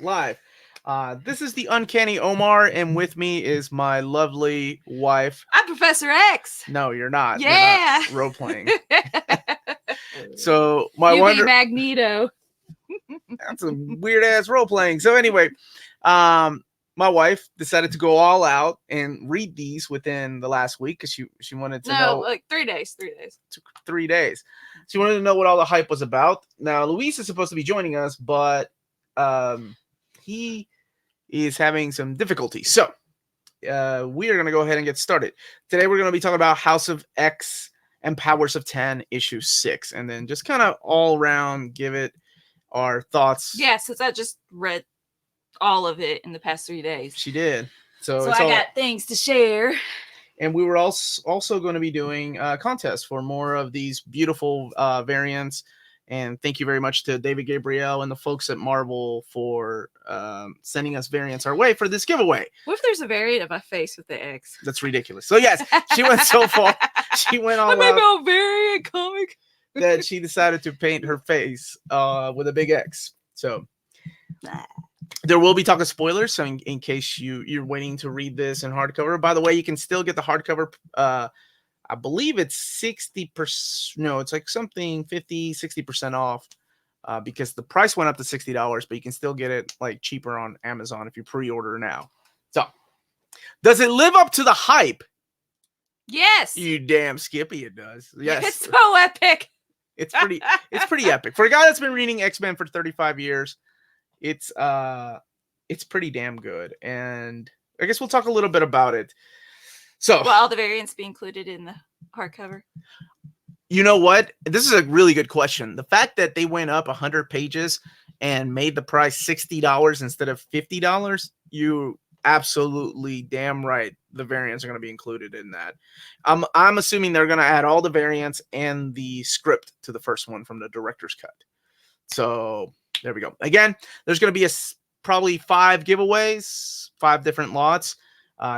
live. This is the Uncanny Omar, and with me is my lovely wife. I'm Professor X. No, you're not. Yeah. We're not role playing. So my you wonder be Magneto. that's a weird ass role playing. So anyway, my wife decided to go all out and read these within the last week because she wanted to know. Like 3 days. 3 days. Took 3 days. She wanted to know what all the hype was about. Now Luis is supposed to be joining us, but he is having some difficulties. So we are going to go ahead and get started. Today we're going to be talking about House of X and Powers of 10 issue 6, and then just kind of all around give it our thoughts. Yeah, since I just read all of it in the past 3 days. She did. So I got things to share. And we were also going to be doing contests for more of these beautiful variants. And thank you very much to David Gabriel and the folks at Marvel for sending us variants our way for this giveaway. What if there's a variant of my face with the X? That's ridiculous. So yes, she went so far. She went all out. I made my own variant comic. That she decided to paint her face with a big X. So there will be talk of spoilers. So in case you're waiting to read this in hardcover. By the way, you can still get the hardcover. I believe it's 60%. No, it's like something 50, 60% off because the price went up to $60, but you can still get it like cheaper on Amazon if you pre-order now. So does it live up to the hype? Yes. You damn Skippy, it does. Yes. It's so epic. It's pretty epic. For a guy that's been reading X-Men for 35 years, it's pretty damn good. And I guess we'll talk a little bit about it. So, will all the variants be included in the hardcover? You know what? This is a really good question. The fact that they went up 100 pages and made the price $60 instead of $50, you absolutely damn right the variants are going to be included in that. I'm assuming they're going to add all the variants and the script to the first one from the director's cut. So there we go. Again, there's going to be probably 5 giveaways, 5 different lots.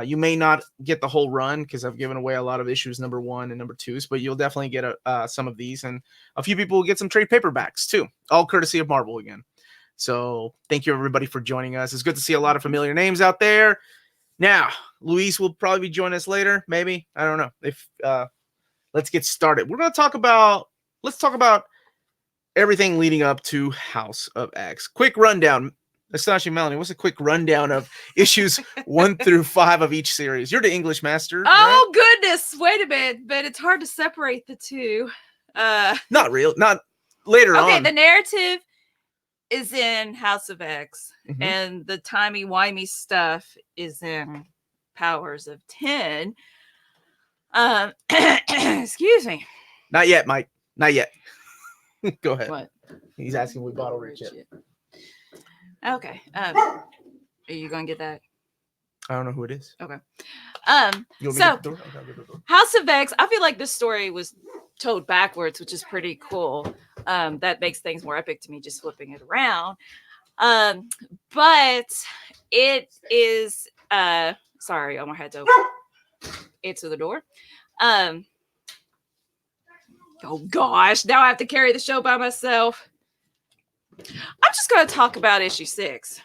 You may not get the whole run because I've given away a lot of issues number 1 and number 2s, but you'll definitely get some of these, and a few people will get some trade paperbacks too, all courtesy of Marvel again. So thank you everybody for joining us. It's good to see a lot of familiar names out there. Now, Luis will probably be joining us later, maybe. I don't know. If let's get started. Let's talk about everything leading up to House of X. Quick rundown. Astonishing Melanie, what's a quick rundown of issues 1 through 5 of each series? You're the English master. Oh, right? Goodness. Wait a minute. But it's hard to separate the two. Not real. Not later on. Okay, the narrative is in House of X, and the timey-wimey stuff is in Powers of 10. Excuse me. Not yet, Mike. Not yet. Go ahead. What? He's asking we bottle rich it. Okay. Are you gonna get that? I don't know who it is. Okay. So House of X, I feel like this story was told backwards, which is pretty cool. That makes things more epic to me, just flipping it around. But it is sorry, Omar had to answer the door. Oh gosh, now I have to carry the show by myself. I'm just going to talk about issue 6.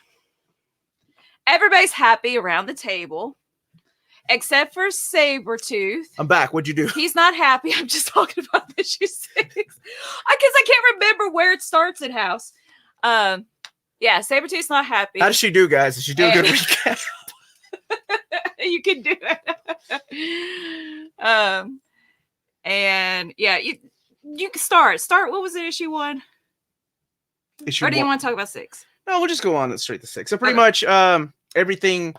Everybody's happy around the table, except for Sabretooth. I'm back. What'd you do? He's not happy. I'm just talking about issue 6. Because I can't remember where it starts in House. Yeah, Sabretooth's not happy. How does she do, guys? Does she do a good recap? You can do it. And yeah, you can start. What was it, issue 1? Or do you want to talk about 6? No, we'll just go on straight to 6. So pretty much everything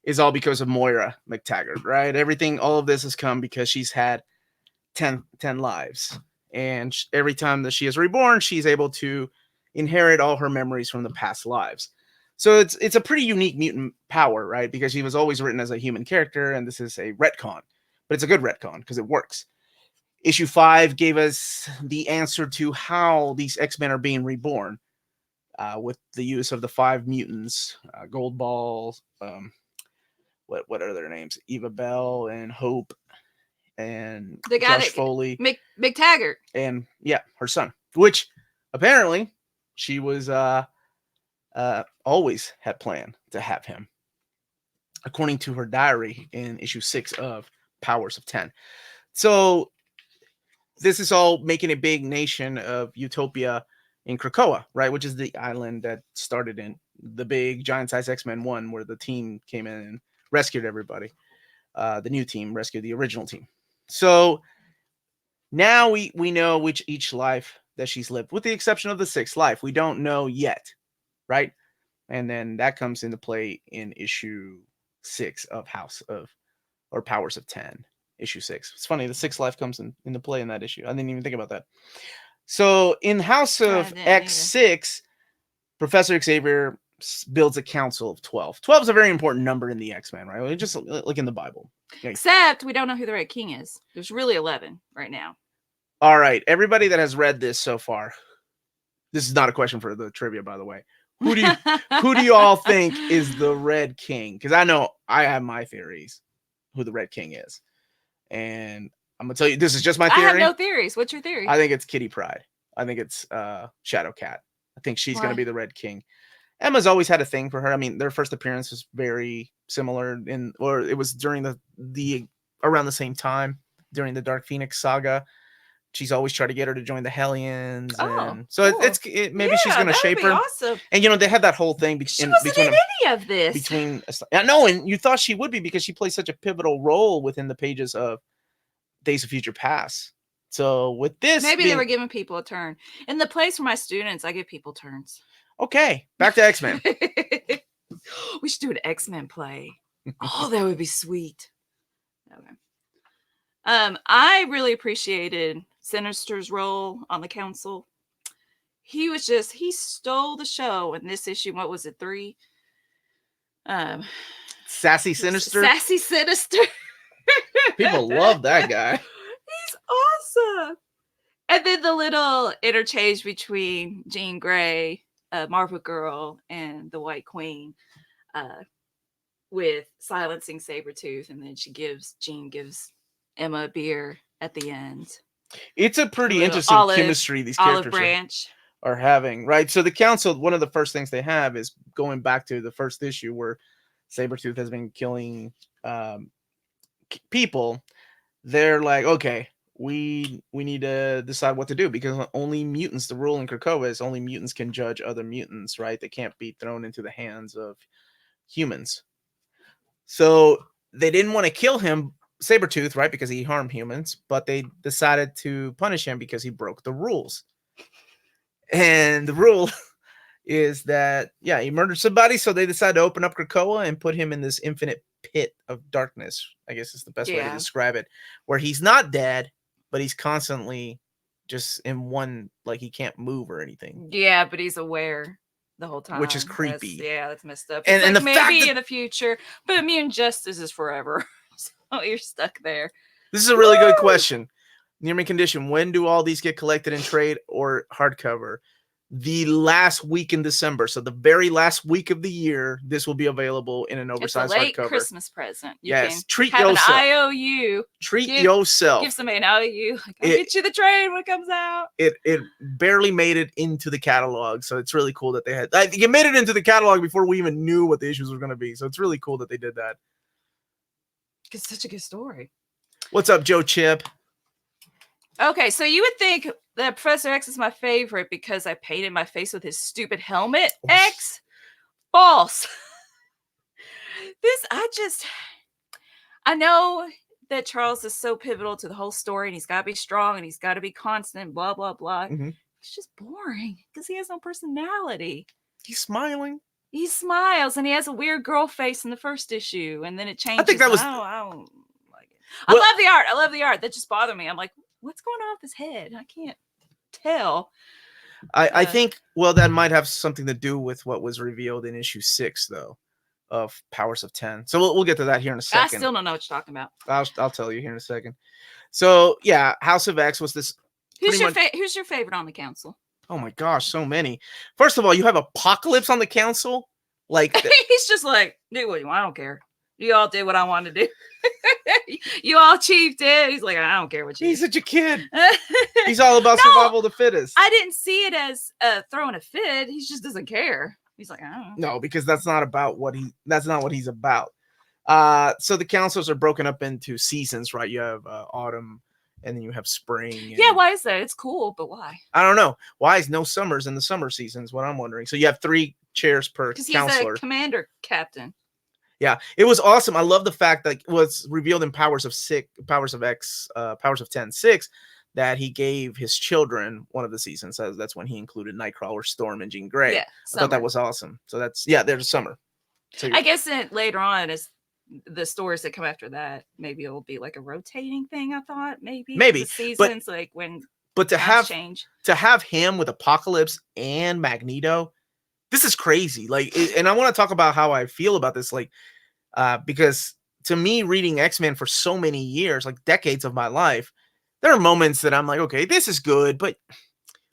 is all because of Moira MacTaggert, right? All of this has come because she's had 10 lives. And every time that she is reborn, she's able to inherit all her memories from the past lives. So it's a pretty unique mutant power, right? Because she was always written as a human character, and this is a retcon. But it's a good retcon because it works. Issue 5 gave us the answer to how these X-Men are being reborn with the use of the 5 mutants, Gold Ball, what are their names? Eva Bell and Hope and Josh Foley. MacTaggert. And yeah, her son, which apparently she was always had planned to have him, according to her diary in issue 6 of Powers of 10. So this is all making a big nation of utopia in Krakoa, right? Which is the island that started in the big giant size X-Men 1, where the team came in and rescued everybody. The new team rescued the original team. So now we know which each life that she's lived, with the exception of the 6th life. We don't know yet, right? And then that comes into play in issue 6 of Powers of 10, issue 6. It's funny, the 6th life comes into play in that issue. I didn't even think about that. So in House of X6, Professor Xavier builds a council of 12. 12 is a very important number in the X-Men, right? Just like in the Bible. Except we don't know who the Red King is. There's really 11 right now. All right, everybody that has read this so far, this is not a question for the trivia, by the way. Who do you all think is the Red King? Because I know I have my theories who the Red King is, and I'm gonna tell you, this is just my theory. I have no theories. What's your theory? I think it's Kitty Pryde. I think it's Shadowcat. I think she's gonna be the Red King. Emma's always had a thing for her. I mean, their first appearance was very similar, or it was during the around the same time during the Dark Phoenix saga. She's always tried to get her to join the Hellions, and so cool. Maybe she's going to shape her. Awesome. And they had that whole thing. She wasn't in any of this. I know, and you thought she would be because she plays such a pivotal role within the pages of Days of Future Past. So with this, maybe they were giving people a turn. In the place for my students, I give people turns. Okay, back to X-Men. We should do an X-Men play. Oh, that would be sweet. Okay. I really appreciated Sinister's role on the council. He stole the show in this issue. What was it, 3? Sassy Sinister. Sassy Sinister. People love that guy. He's awesome. And then the little interchange between Jean Grey, Marvel Girl, and the White Queen, with silencing Sabretooth, and then Jean gives Emma a beer at the end. It's a pretty interesting chemistry these characters are having, right? So the council, one of the first things they have is going back to the first issue where Sabretooth has been killing people. They're like, okay, we need to decide what to do, because only mutants, the rule in Krakoa is only mutants can judge other mutants, right? They can't be thrown into the hands of humans. So they didn't want to kill him, Sabretooth, right, because he harmed humans, but they decided to punish him because he broke the rules. And the rule is that, he murdered somebody, so they decided to open up Krakoa and put him in this infinite pit of darkness, I guess is the best way to describe it, where he's not dead, but he's constantly just in one, like he can't move or anything. Yeah, but he's aware the whole time, which is creepy. That's messed up. And the maybe fact that in the future, but immune justice is forever. So you're stuck there. This is a really good question. Near me condition. When do all these get collected in trade or hardcover? The last week in December. So the very last week of the year, this will be available in an oversized hardcover. It's a late Christmas present. You can treat yourself. An IOU. Treat yourself. Give somebody an IOU. I'll get you the trade when it comes out. It barely made it into the catalog, so it's really cool that they had. It made it into the catalog before we even knew what the issues were going to be. So it's really cool that they did that. It's such a good story. What's up, Joe Chip? Okay, so you would think that Professor X is my favorite because I painted my face with his stupid helmet. X, false. I know that Charles is so pivotal to the whole story, and he's got to be strong, and he's got to be constant, blah, blah, blah. Mm-hmm. It's just boring because he has no personality. He's smiling. He smiles, and he has a weird girl face in the first issue, and then it changes. I think that was. I don't like it. Well, I love the art. That just bothered me. I'm like, what's going on with his head? I can't tell. I think, that might have something to do with what was revealed in issue 6, though, of Powers of 10. So we'll get to that here in a second. I still don't know what you're talking about. I'll tell you here in a second. So House of X was this. Who's your favorite on the council? Oh my gosh, so many. First of all, you have Apocalypse on the council. Like he's just like, do what you want. I don't care. You all did what I wanted to do. You all chiefed it. He's like, I don't care what you. He's such a kid. He's all about survival of the fittest. I didn't see it as throwing a fit. He just doesn't care. He's like, I don't know. No, because that's not what he's about. So the councils are broken up into seasons, right? You have autumn, and then you have spring. Yeah, why is that? It's cool, but why? I don't know. Why is no summers in the summer seasons? What I'm wondering. So you have 3 chairs per Because he's counselor. a commander captain. Yeah, it was awesome. I love the fact that it was revealed in Powers of 10 6 that he gave his children one of the seasons. So that's when he included Nightcrawler, Storm, and Jean Grey. Yeah, I thought that was awesome. So there's summer. So I guess later on, as the stories that come after that, maybe it'll be like a rotating thing. I thought maybe the seasons, like when. But to have him with Apocalypse and Magneto, this is crazy. Like, and I want to talk about how I feel about this. Like, because to me, reading X-Men for so many years, like decades of my life, there are moments that I'm like, okay, this is good, but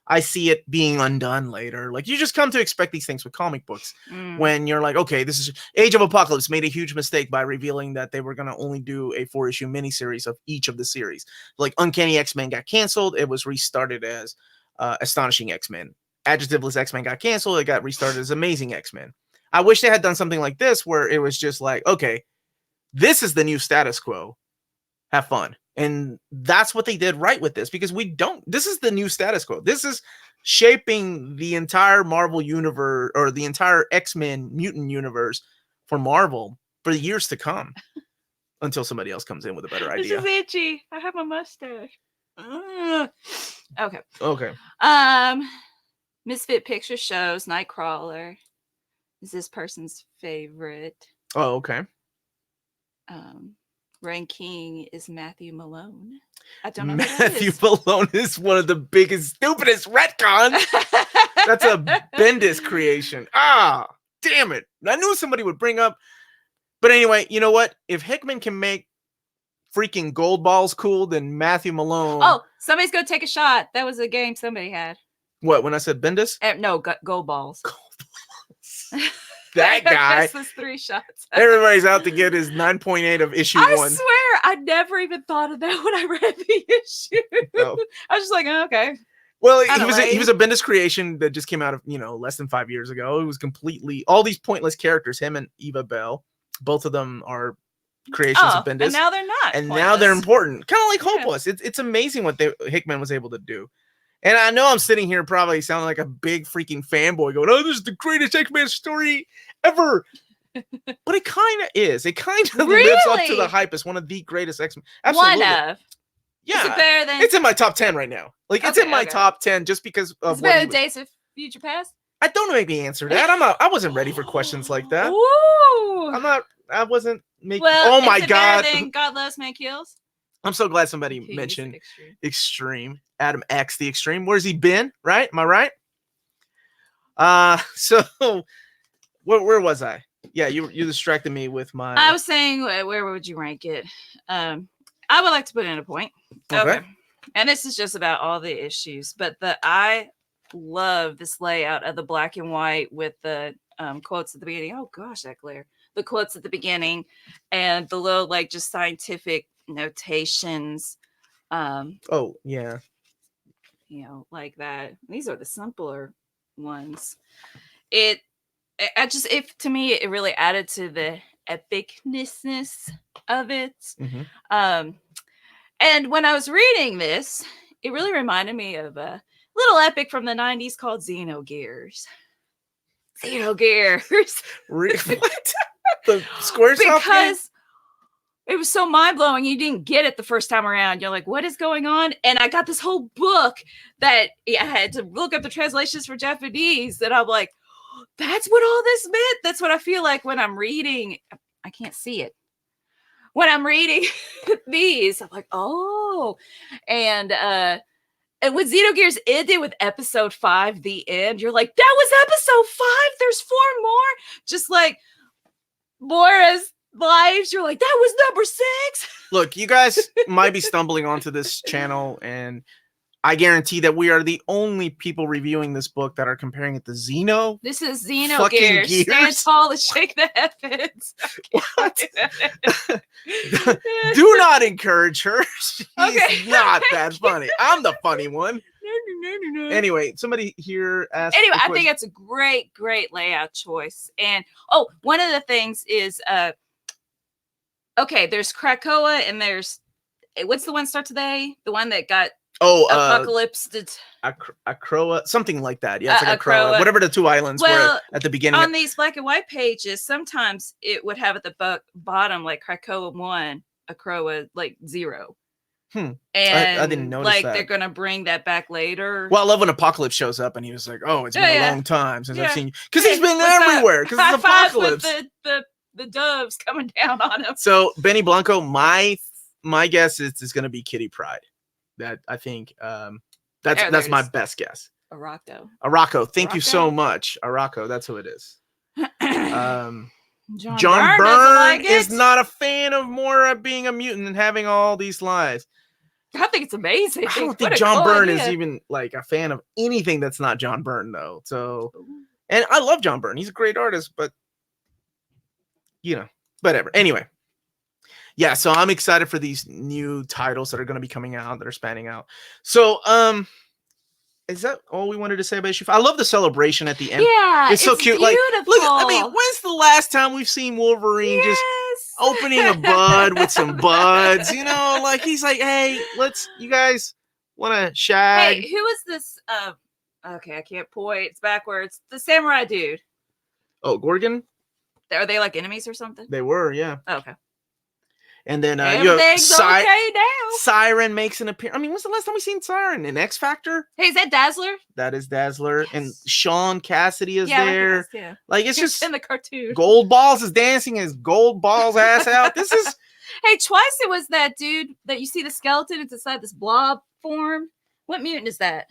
I see it being undone later. Like, you just come to expect these things with comic books when you're like, okay, this is Age of Apocalypse made a huge mistake by revealing that they were going to only do a 4-issue miniseries of each of the series. Like, Uncanny X-Men got canceled. It was restarted as Astonishing X-Men. Adjectiveless X-Men got canceled. It got restarted as Amazing X-Men. I wish they had done something like this where it was just like, okay, this is the new status quo. Have fun. And that's what they did right with this, because this is the new status quo. This is shaping the entire Marvel universe, or the entire X-Men mutant universe for Marvel for the years to come, until somebody else comes in with a better idea. This is itchy. I have a mustache. Okay. Misfit Picture shows Nightcrawler is this person's favorite. Oh, okay. Rain King is Matthew Malone. I don't know. Matthew Malone is one of the biggest, stupidest retcons. That's a Bendis creation. Ah, damn it. I knew somebody would bring up. But anyway, you know what? If HiXmen can make freaking gold balls cool, then Matthew Malone. Oh, somebody's going to take a shot. That was a game somebody had. What, when I said Bendis? No, gold balls. Gold balls. That guy. This was 3 shots. Everybody's out to get his 9.8 of issue 1. I swear, I never even thought of that when I read the issue. Oh. I was just like, oh, okay. Well, he was a Bendis creation that just came out of, less than 5 years ago. It was completely all these pointless characters, him and Eva Bell, both of them are creations of Bendis. And now they're not. And now they're important. Kind of like Hopeless. Yeah. It's amazing what HiXmen was able to do. And I know I'm sitting here probably sounding like a big freaking fanboy going, oh, this is the greatest X-Men story ever. But it kind of is. It kind of lives up to the hype as one of the greatest X-Men. Absolutely. One of. Yeah. Is it better than... It's in my top 10 right now. Like, it's in my top 10 just because of it's better than Days of Future Past? I don't make me answer that. I wasn't ready for questions like that. Ooh. I wasn't making... Well, oh my God. Better than God Loves Man Kills? I'm so glad somebody mentioned Extreme. Adam X, the Extreme. Where's he been? Right? Am I right? So where was I? Yeah, you distracted me with my... I was saying, where would you rank it? I would like to put in a point. Okay. And this is just about all the issues, but I love this layout of the black and white with the quotes at the beginning. Oh gosh, that glare. The quotes at the beginning and the little like just scientific notations. Oh yeah. Like that. These are the simpler ones. To me, it really added to the epicness of it. Mm-hmm. And when I was reading this, it really reminded me of a little epic from the 90s called Xenogears. What? The Squaresoft? Because it was so mind-blowing. You didn't get it the first time around. You're like, what is going on? And I got this whole book that I had to look up the translations for Japanese. And I'm like, that's what all this meant. That's what I feel like when I'm reading. I can't see it. When I'm reading these, I'm like, oh. And when Xenogears ended with episode 5, the end, you're like, that was episode 5. There's 4 more. Just like Moira's lives. You're like, that was number 6. Look, you guys might be stumbling onto this channel, and I guarantee that we are the only people reviewing this book that are comparing it to Xeno. This is Xenogears. Stand tall and shake the heavens. What? Do not encourage her. She's not that funny. I'm the funny one. Anyway, somebody here asked. Anyway, I think it's a great layout choice. And one of the things is okay, there's Krakoa and there's what's the one starts with A? The one that got apocalypse. Krakoa, something like that. Yeah, it's like a Krakoa, whatever the two islands were at the beginning. On these black and white pages, sometimes it would have at the bottom like Krakoa 1, Krakoa like 0. And I didn't notice like that. They're gonna bring that back later. Well, I love when Apocalypse shows up and he was like, "Oh, it's been a long time since I've seen you," because he's been What's everywhere. Because it's Apocalypse. With the doves coming down on him. So Benny Blanco, my guess is it's going to be Kitty Pryde. That I think that's my best guess. Arako. Thank you so much, Arako. That's who it is. John Byrne is not a fan of Moira being a mutant and having all these lies. I think it's amazing. I don't think John Byrne is even like a fan of anything that's not John Byrne, though. So, and I love John Byrne. He's a great artist, but whatever. Anyway, yeah. So I'm excited for these new titles that are going to be coming out that are spanning out. So, is that all we wanted to say about issue 5? I love the celebration at the end. Yeah, it's so cute. Beautiful. Like, look. I mean, when's the last time we've seen Wolverine just opening a bud with some buds? Like he's like, hey, you guys want to shag? Hey, who is this? Okay, I can't point. It's backwards. The samurai dude. Oh, Gorgon. Are they like enemies or something? They were, yeah. Oh, okay. And then everything's okay now. Siren makes an appearance. I mean, when's the last time we seen Siren in X Factor? Hey, is that Dazzler? That is Dazzler, and Sean Cassidy is there. Yeah, like it's just in the cartoon. Gold Balls is dancing his Gold Balls ass out. This is. Hey, twice it was that dude that you see the skeleton. It's inside this blob form. What mutant is that?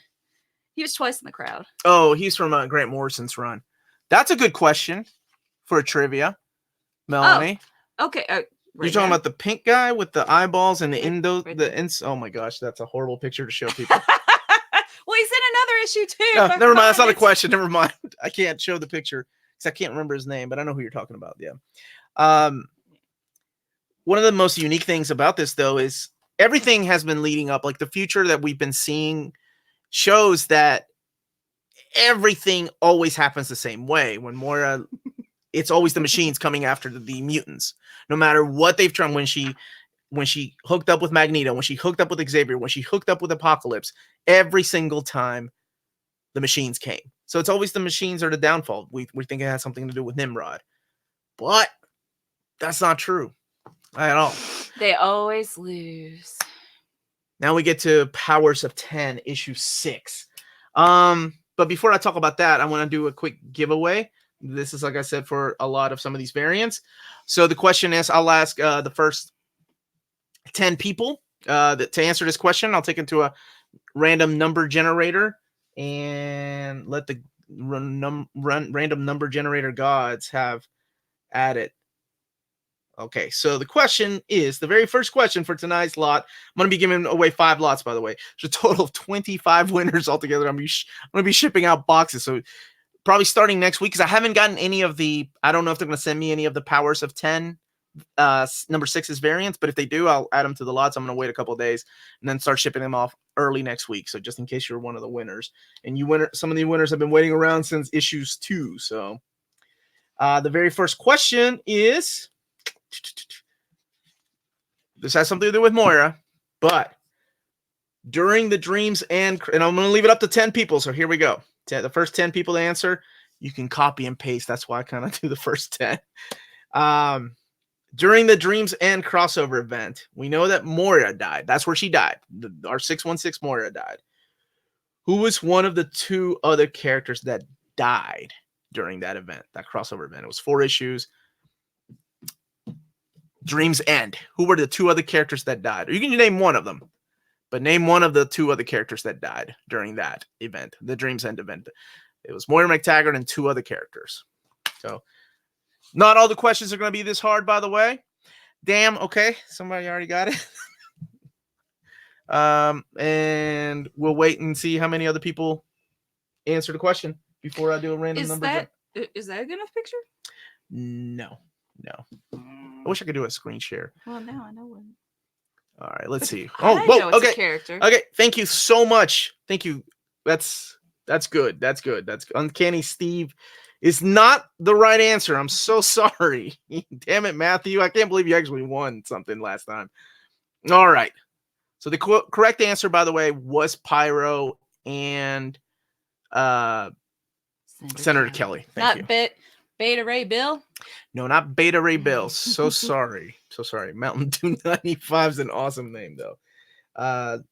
He was twice in the crowd. Oh, he's from Grant Morrison's run. That's a good question for a trivia, Melanie. Oh, okay. You're talking about the pink guy with the eyeballs and the oh my gosh, that's a horrible picture to show people. Well, he's in another issue too. No, never mind. That's not a question. Never mind. I can't show the picture because I can't remember his name, but I know who you're talking about. Yeah. One of the most unique things about this, though, is everything has been leading up. Like the future that we've been seeing shows that everything always happens the same way. When Moira, it's always the machines coming after the mutants, no matter what they've tried. When she hooked up with Magneto, when she hooked up with Xavier, when she hooked up with Apocalypse, every single time the machines came. So it's always the machines are the downfall. We think it has something to do with Nimrod, but that's not true at all. They always lose. Now we get to Powers of 10, issue 6. But before I talk about that, I want to do a quick giveaway. This is, like I said, for a lot of some of these variants. So the question is, I'll ask the first 10 people to answer this question. I'll take it to a random number generator and let the random number generator gods have at it. Okay, so the question is, the very first question for tonight's lot, I'm going to be giving away 5 lots, by the way. There's a total of 25 winners altogether. I'm going to be shipping out boxes. So probably starting next week, because I haven't gotten any of I don't know if they're going to send me any of the Powers of 10 number 6's variants, but if they do, I'll add them to the lots. I'm going to wait a couple of days and then start shipping them off early next week. So just in case you're one of the winners. And some of the winners have been waiting around since issues 2. So the very first question is, this has something to do with Moira, but during the dreams and I'm going to leave it up to 10 people. So here we go. The first 10 people to answer, you can copy and paste. That's why I kind of do the first 10. During the Dreams End crossover event, we know that Moira died. That's where she died. Our 616 Moira died. Who was one of the 2 other characters that died during that event, that crossover event? It was 4 issues. Dreams End. Who were the 2 other characters that died? Or you can name one of them, but name one of the 2 other characters that died during that event, the Dreams End event. It was Moira MacTaggert and 2 other characters. So not all the questions are going to be this hard, by the way. Damn. Okay. Somebody already got it. And we'll wait and see how many other people answer the question before I do a random number. Is that a good enough picture? No. I wish I could do a screen share. Well, now I know one. All right, let's see. Okay. Character. Okay, thank you so much. Thank you, That's good. That's good. That's Uncanny Steve is not the right answer. I'm so sorry. Damn it, Matthew. I can't believe you actually won something last time. All right. So the correct answer, by the way, was Pyro and Senator Kelly. Thank you. Not Beta Ray Bill? No, not Beta Ray Bill. So sorry. So sorry. Mountain Dew 95 is an awesome name, though.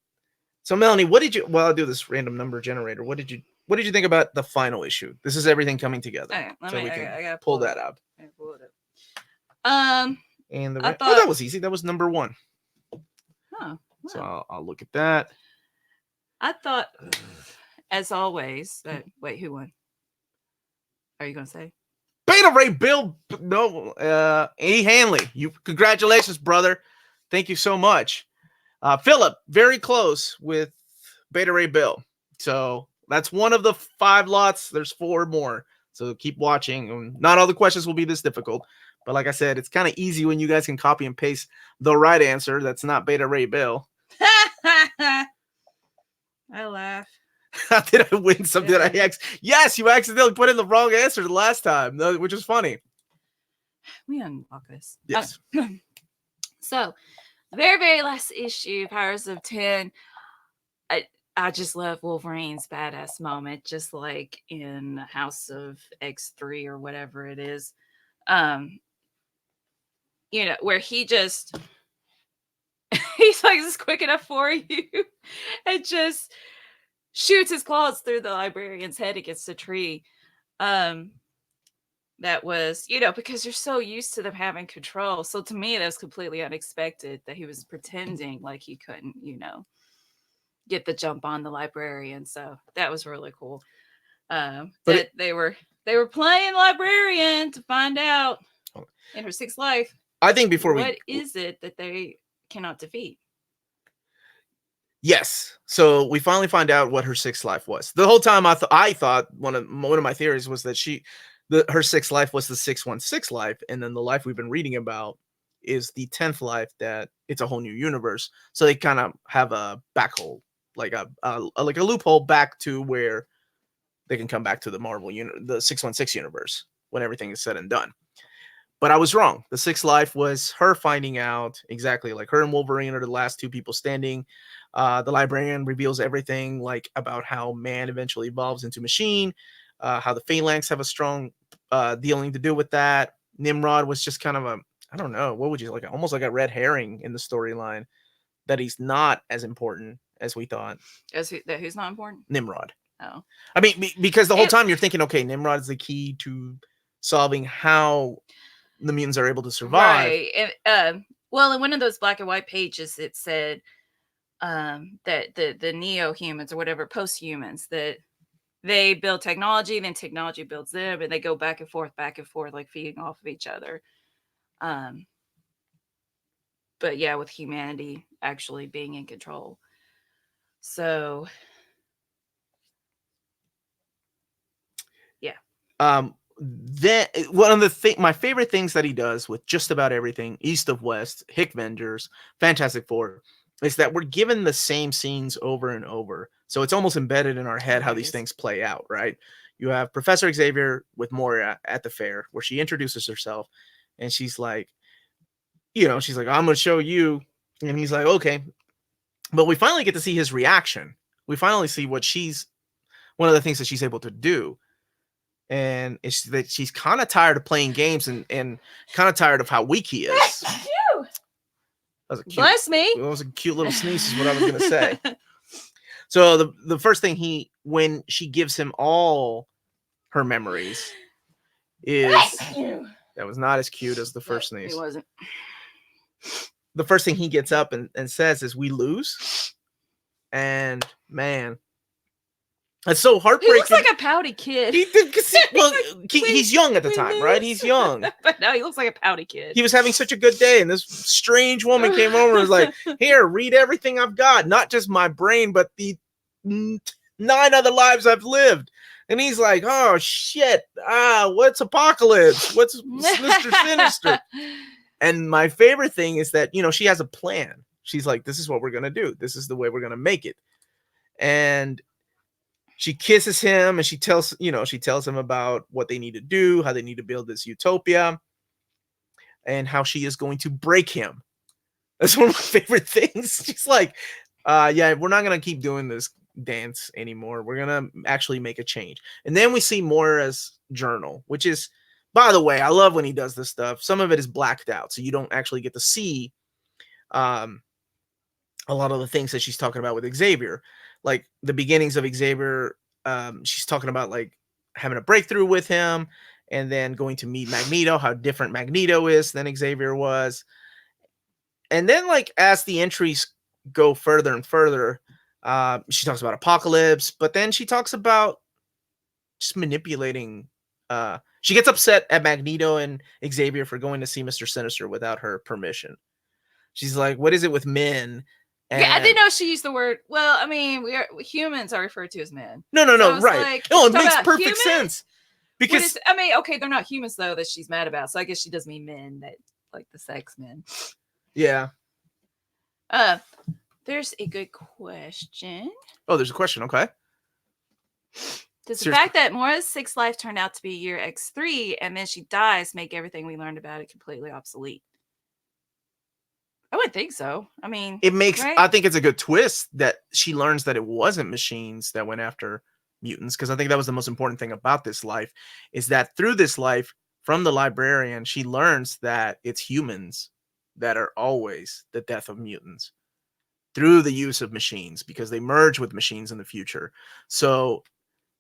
So Melanie, what did you? Well, I'll do this random number generator. What did you think about the final issue? This is everything coming together. Okay, I gotta pull that up. Pull it up. And I thought, that was easy. That was number 1. Oh, wow. So I'll look at that. I thought, as always, wait, who won? Are you gonna say? Beta Ray Bill? No, E. Hanley. You congratulations, brother. Thank you so much. Philip, very close with Beta Ray Bill. So that's one of the 5 lots. There's 4 more. So keep watching. Not all the questions will be this difficult. But like I said, it's kind of easy when you guys can copy and paste the right answer. That's not Beta Ray Bill. I laugh. Did I win something? Yeah. Yes, you accidentally put in the wrong answer the last time, which is funny. We unlock this. Yes. So, the very, very last issue, Powers of 10. I just love Wolverine's badass moment, just like in House of X3 or whatever it is. Where he just he's like, is this quick enough for you? And just shoots his claws through the librarian's head against a tree. That was, because you're so used to them having control. So to me, that was completely unexpected that he was pretending like he couldn't, get the jump on the librarian. So that was really cool. They were playing librarian to find out in her 6th life. I think what is it that they cannot defeat? Yes. So we finally find out what her 6th life was. The whole time I thought one of my theories was that her 6th life was the 616 life, and then the life we've been reading about is the 10th life, that it's a whole new universe. So they kind of have a back hole, like a loophole back to where they can come back to the Marvel the 616 universe when everything is said and done. But I was wrong. The 6th life was her finding out exactly, like her and Wolverine are the last 2 people standing. The librarian reveals everything, like about how man eventually evolves into machine, how the Phalanx have a strong dealing to do with that. Nimrod was just kind of I don't know, what would you like, almost like a red herring in the storyline, that he's not as important as we thought. Who's not important? Nimrod. Oh. I mean, because the whole time you're thinking, okay, Nimrod is the key to solving how the mutants are able to survive. Right. And, well, in one of those black and white pages, it said that the neo-humans or whatever, post-humans, that they build technology, then technology builds them, and they go back and forth, like feeding off of each other. But yeah, with humanity actually being in control. So yeah. Then one of my favorite things that he does with just about everything, East of West, HiXmen, Fantastic Four, is that we're given the same scenes over and over. So it's almost embedded in our head how these things play out, right? You have Professor Xavier with Moira at the fair, where she introduces herself, and she's like, I'm going to show you. And he's like, okay. But we finally get to see his reaction. We finally see one of the things that she's able to do. And it's that she's kind of tired of playing games and kind of tired of how weak he is. Bless me. That was a cute little sneeze is what I was going to say. So the first thing when she gives him all her memories is... That was not as cute as the first sneeze. It wasn't. The first thing he gets up and says is, "We lose." And man, that's so heartbreaking. He looks like a pouty kid. He's young at the time, right? He's young. But no, he looks like a pouty kid. He was having such a good day, and this strange woman came over and was like, "Here, read everything I've got. Not just my brain, but the 9 other lives I've lived." And he's like, "Oh shit! What's Apocalypse? What's Mr. Sinister?" And my favorite thing is that she has a plan. She's like, "This is what we're gonna do. This is the way we're gonna make it." And she kisses him and she tells him about what they need to do, how they need to build this utopia, and how she is going to break him. That's one of my favorite things. She's like, yeah, we're not going to keep doing this dance anymore. We're going to actually make a change. And then we see Moira's journal, which is, by the way, I love when he does this stuff. Some of it is blacked out, so you don't actually get to see a lot of the things that she's talking about with Xavier. Like the beginnings of Xavier, she's talking about like having a breakthrough with him and then going to meet Magneto, how different Magneto is than Xavier was. And then like as the entries go further and further, she talks about Apocalypse, but then she talks about just manipulating. She gets upset at Magneto and Xavier for going to see Mr. Sinister without her permission. She's like, what is it with men? And yeah, I didn't know she used the word. Well, I mean, humans are referred to as men. No, So it's right. like, No, it talking makes about perfect humans? sense. Because I mean, okay, they're not humans though that she's mad about. So I guess she does mean men, that like the sex men. yeah. There's a good question. Oh, there's a question. Okay. Does the Seriously. fact that Moira's sixth life turned out to be year X3 and then she dies make everything we learned about it completely obsolete? I wouldn't think so. I mean, It makes, right? I think it's a good twist that she learns that it wasn't machines that went after mutants. Because I think that was the most important thing about this life, is that through this life, from the librarian, she learns that it's humans that are always the death of mutants through the use of machines, because they merge with machines in the future. So,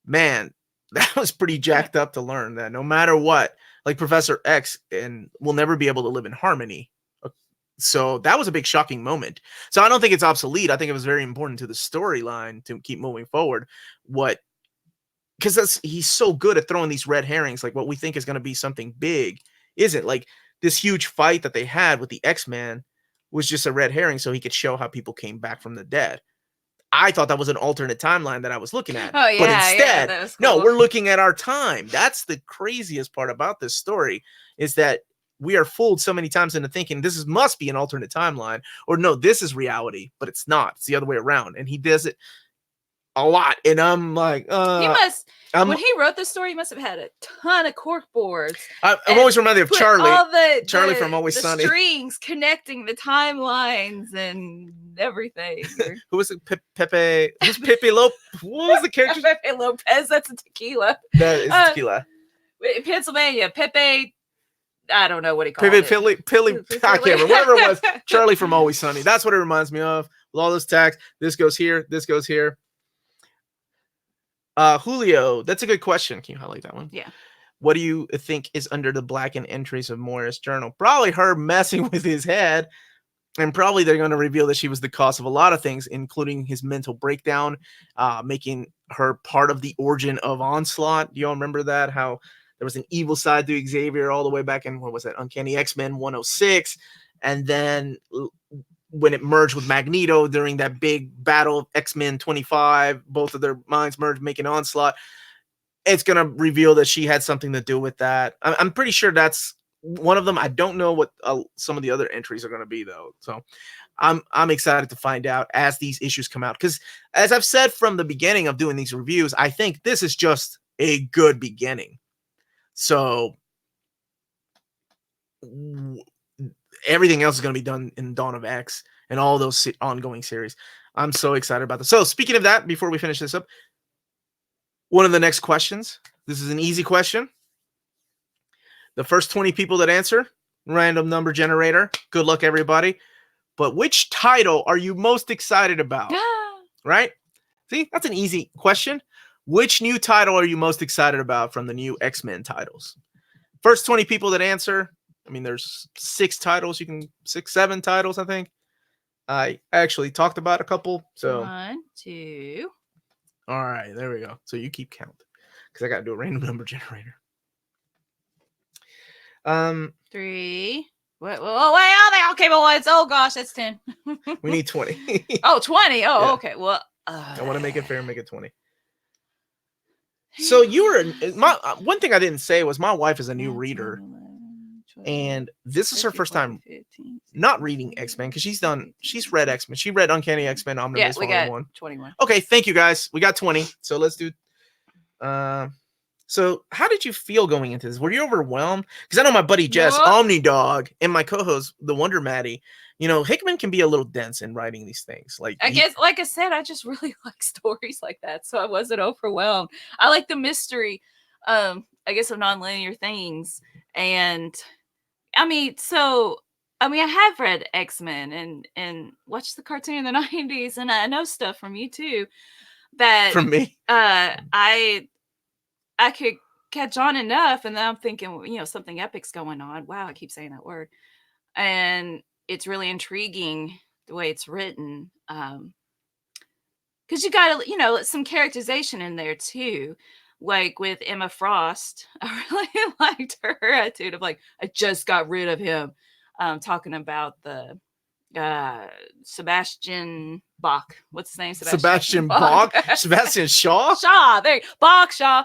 man, that was pretty jacked up to learn that no matter what, like Professor X and will never be able to live in harmony. So that was a big shocking moment. So I don't think it's obsolete. I think it was very important to the storyline to keep moving forward. Because he's so good at throwing these red herrings, like what we think is going to be something big isn't. Like this huge fight that they had with the X-Men was just a red herring so he could show how people came back from the dead. I thought that was an alternate timeline that I was looking at. Oh, yeah, but instead, that was no, cool. we're looking at our time. That's the craziest part about this story, is that we are fooled so many times into thinking this must be an alternate timeline, or no, this is reality, but it's not. It's the other way around. And he does it a lot. And I'm like, when he wrote this story, he must have had a ton of cork boards. I'm always reminded of Charlie. Charlie from Always the Sunny. Strings connecting the timelines and everything. Who was it? Pepe? Who's Pepe Lopez? What was the character? Pepe Lopez. That's a tequila. That is tequila. In Pennsylvania, Pepe. I don't know what he called Pepe it. Pilly. I can't remember. Whatever it was. Charlie from Always Sunny. That's what it reminds me of. With all this tax. This goes here. This goes here. Julio, that's a good question. Can you highlight that one? Yeah. What do you think is under the blackened entries of Moira's journal? Probably her messing with his head. And probably they're going to reveal that she was the cause of a lot of things, including his mental breakdown, making her part of the origin of Onslaught. Do y'all remember that? How there was an evil side to Xavier all the way back in, what was that, Uncanny X-Men 106. And then when it merged with Magneto during that big battle of X-Men 25, both of their minds merged, making Onslaught. It's going to reveal that she had something to do with that. I'm pretty sure that's one of them. I don't know what some of the other entries are going to be, though. So I'm excited to find out as these issues come out. Because as I've said from the beginning of doing these reviews, I think this is just a good beginning. So everything else is going to be done in Dawn of X and all those ongoing series. I'm so excited about this. So speaking of that, before we finish this up, one of the next questions. This is an easy question. The first 20 people that answer, random number generator. Good luck, everybody. But which title are you most excited about? Right? See, that's an easy question. Which new title are you most excited about from the new X-Men titles? First 20 people that answer. I mean, there's 6 titles. 7 titles, I think. I actually talked about a couple. So 1, 2. All right, there we go. So you keep count, because I got to do a random number generator. 3. Wait, oh, okay, well, it's, oh gosh, that's 10. We need 20. Oh, 20. Oh, Yeah. okay. Well, I want to make it fair, make it 20. So you were one thing I didn't say was my wife is a new reader. And this is her first time not reading X-Men because she's read X-Men. She read Uncanny X-Men Omnibus we Volume got 1. 21. Okay, thank you guys. We got 20. So let's do. So how did you feel going into this? Were you overwhelmed? Because I know my buddy Jess, Omni Dog, and my co-host, the Wonder Maddie, HiXmen can be a little dense in writing these things. I guess, like I said, I just really like stories like that, so I wasn't overwhelmed. I like the mystery, I guess, of nonlinear things, and I have read X-Men and watched the cartoon in the 90s, and I know stuff from you too. That from me, I could catch on enough, and then I'm thinking, something epic's going on. Wow, I keep saying that word, and it's really intriguing the way it's written, because you got some characterization in there too, like with Emma Frost. I really liked her attitude of like, I just got rid of him, talking about the Sebastian Bach. What's his name? Sebastian Bach. Sebastian Shaw. Bach Shaw.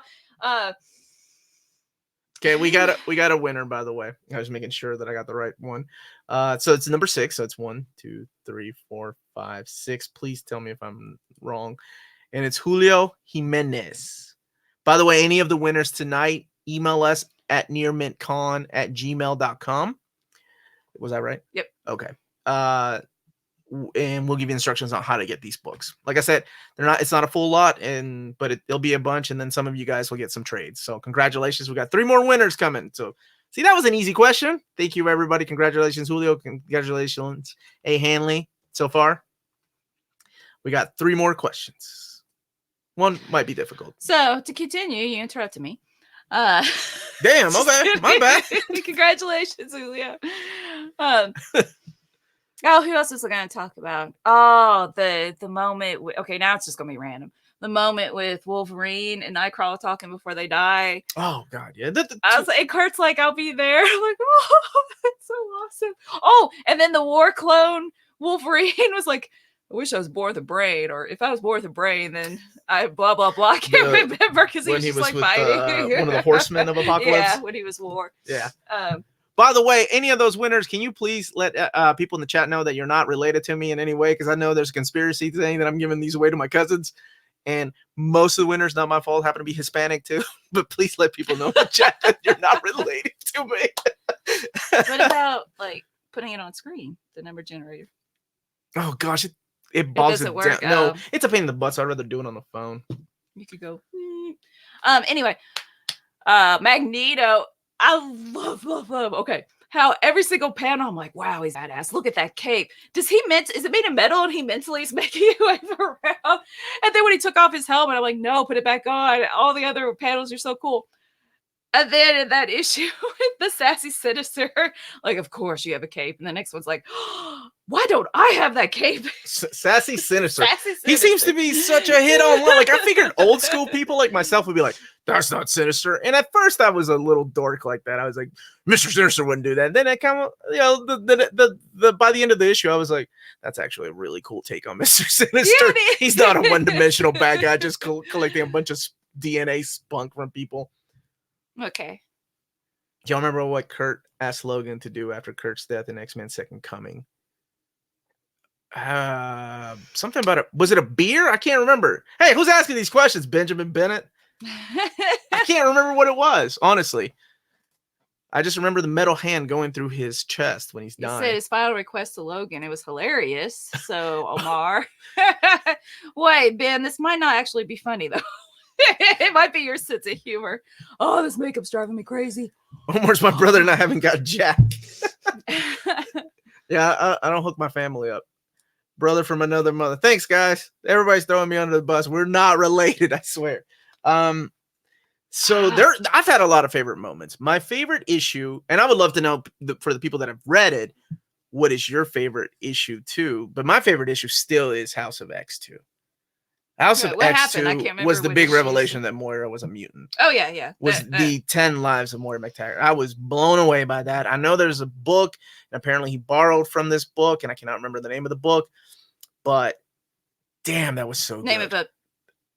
Okay, we got a winner, by the way. I was making sure that I got the right one. So it's number 6. So it's 1, 2, 3, 4, 5, 6. Please tell me if I'm wrong. And it's Julio Jimenez. By the way, any of the winners tonight, email us at nearmintcon@gmail.com. Was that right? Yep. Okay. And we'll give you instructions on how to get these books. Like I said, it's not a full lot, but it'll be a bunch, and then some of you guys will get some trades. So congratulations. We got 3 more winners coming. So see, that was an easy question. Thank you, everybody. Congratulations, Julio. Congratulations, A. Hanley. So far, we got 3 more questions. One might be difficult. So to continue, you interrupted me. Damn, okay. My bad. Congratulations, Julio. Oh, who else is I going to talk about? Oh, the moment. Okay, now it's just going to be random. The moment with Wolverine and Nightcrawler talking before they die. Oh, God, yeah. I was like, Kurt's like, I'll be there. I'm like, oh, that's so awesome. Oh, and then the war clone Wolverine was like, I wish I was born with a brain, or if I was born with a brain, then I blah, blah, blah. I can't remember because he was just like with, fighting. One of the horsemen of Apocalypse. Yeah, when he was war. Yeah. By the way, any of those winners, can you please let people in the chat know that you're not related to me in any way? Because I know there's a conspiracy saying that I'm giving these away to my cousins. And most of the winners, not my fault, happen to be Hispanic too. But please let people know in the chat that you're not related to me. What about like putting it on screen, the number generator? Oh, gosh. It bogs it work. down. No, it's a pain in the butt, so I'd rather do it on the phone. You could go. Anyway, Magneto. I love. Okay, how every single panel, I'm like, wow, he's badass. Look at that cape. Is it made of metal and he mentally is making you wave around? And then when he took off his helmet, I'm like, no, put it back on. All the other panels are so cool. And then in that issue with the sassy Sinister, like, of course you have a cape. And the next one's like, oh, why don't I have that cape? Sassy Sinister. He seems to be such a hit on one. Like, I figured old school people like myself would be like, that's not Sinister. And at first I was a little dork like that. I was like, Mr. Sinister wouldn't do that. And then I kind of, by the end of the issue, I was like, that's actually a really cool take on Mr. Sinister. Yeah, he's not a one-dimensional bad guy just collecting a bunch of DNA spunk from people. Okay. Do y'all remember what Kurt asked Logan to do after Kurt's death in X-Men Second Coming? Something about it. Was it a beer? I can't remember. Hey, who's asking these questions? Benjamin Bennett? I can't remember what it was, honestly. I just remember the metal hand going through his chest when he's dying. He said his final request to Logan. It was hilarious. So, Omar. Wait, Ben, this might not actually be funny, though. It might be your sense of humor. Oh, this makeup's driving me crazy. Omar's my brother and I haven't got Jack. Yeah, I don't hook my family up. Brother from another mother. Thanks, guys. Everybody's throwing me under the bus. We're not related, I swear. So I've had a lot of favorite moments. My favorite issue, and I would love to know for the people that have read it, what is your favorite issue too? But my favorite issue still is House of X2. House of X2 was the big revelation that Moira was a mutant. Oh, yeah. Was the 10 Lives of Moira MacTaggert. I was blown away by that. I know there's a book, and apparently he borrowed from this book, and I cannot remember the name of the book, but damn, that was so good.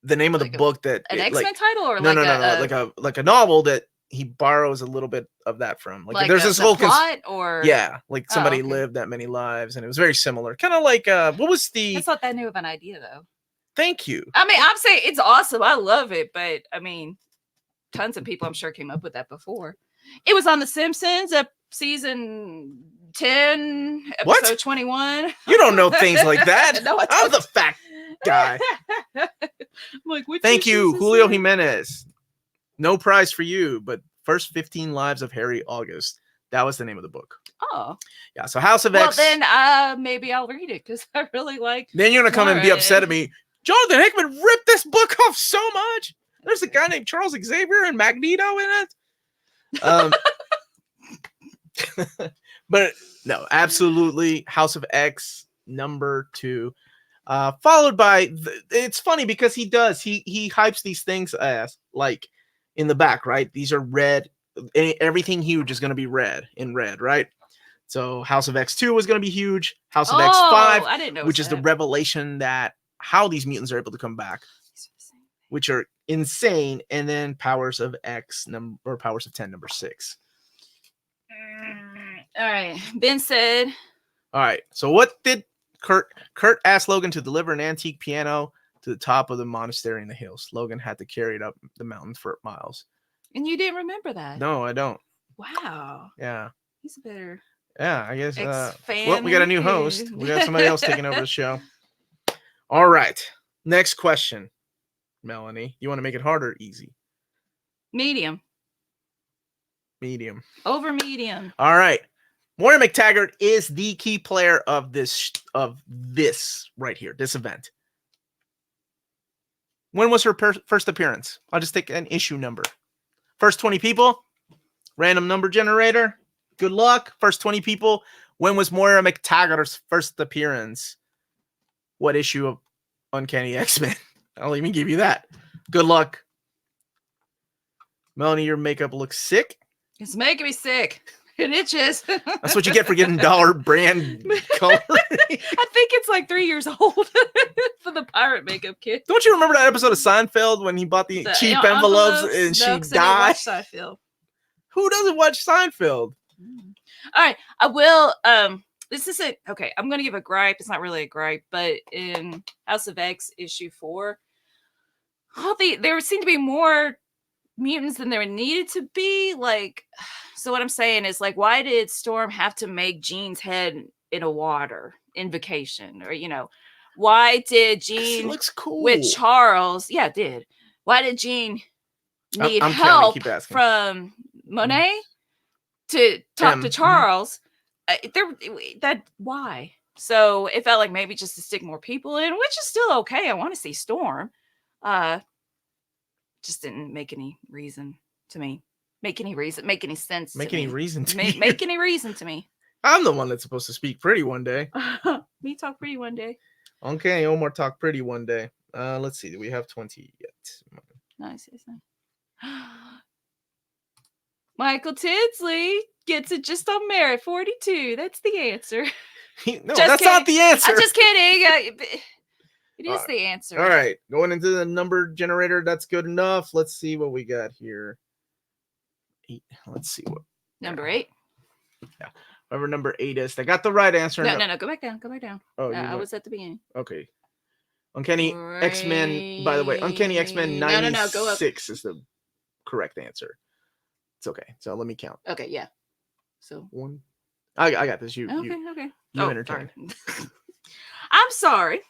The name of the book that an X-Men title or no, like a novel that he borrows a little bit of that from. Like Like there's this the whole plot, or yeah, like somebody okay. lived that many lives, and it was very similar. Kind of like what was the? That's not that new of an idea, though. Thank you. I mean, I'm saying it's awesome. I love it, but I mean, tons of people I'm sure came up with that before. It was on The Simpsons, season 10, What? episode 21. You don't know things like that. No, I I'm don't. the fact guy. I'm like, which Thank you, issues is Julio it? Jimenez. No prize for you, but first 15 lives of Harry August. That was the name of the book. Oh, Yeah, so House of well X. then maybe I'll read it because I really like. Then you're gonna come and be Moira. upset at me. Jonathan Hickman ripped this book off so much. There's a guy named Charles Xavier and Magneto in it. But no, absolutely, House of X #2, followed by. It's funny because he hypes these things as like in the back, right? These are red. Everything huge is going to be red, right? So House of X2 was going to be huge. House of X5, I didn't know which is the revelation that how these mutants are able to come back, which are insane. And then Powers of X or Powers of 10 #6. All right, Ben said. All right. So what did Kurt asked Logan to deliver an antique piano to the top of the monastery in the hills. Logan had to carry it up the mountain for miles. And you didn't remember that? No, I don't. Wow. Yeah. He's a better. Yeah, I guess. Ex-fan Well, we got a new host. We got somebody else taking over the show. All right. Next question, Melanie. You want to make it hard or easy? Medium. Medium. Over medium. All right. Moira MacTaggert is the key player of this right here, this event. When was her first appearance? I'll just take an issue number. First 20 people. Random number generator. Good luck. First 20 people. When was Moira MacTaggert's first appearance? What issue of Uncanny X-Men? I'll even give you that. Good luck. Melanie, your makeup looks sick. It's making me sick. It itches. That's what you get for getting dollar brand color. I think it's like 3 years old for the pirate makeup kit. Don't you remember that episode of Seinfeld when he bought the cheap envelopes and she died? Who doesn't watch Seinfeld? All right, I will. This isn't okay. I'm going to give a gripe. It's not really a gripe, but in House of X issue 4, there seemed to be more mutants than there needed to be. Like, so what I'm saying is, like, why did Storm have to make Jean's head in a water invocation? Or, why did Jean looks cool with Charles? Yeah, it did. Why did Jean need help from Monet to talk to Charles? Why? So it felt like maybe just to stick more people in, which is still okay. I want to see Storm. Just didn't make any reason to me. Make any sense. Make any reason to me. Make any reason to me. I'm the one that's supposed to speak pretty one day. Me talk pretty one day. Uncanny Omar talk pretty one day. Let's see. Do we have 20 yet? Nice. Michael Tinsley gets it just on merit. 42. That's the answer. No, that's not the answer. I'm just kidding. It is the answer. All right. Going into the number generator. That's good enough. Let's see what we got here. 8. Let's see what. Number 8. Yeah. Whoever number 8 is. They got the right answer. No. Go back down. Oh, I was at the beginning. Okay. Uncanny X-Men. By the way, Uncanny X-Men 96 go up. is the correct answer. It's okay. So let me count. Okay. Yeah. So 1. I got this. You okay. You entertain. I'm sorry.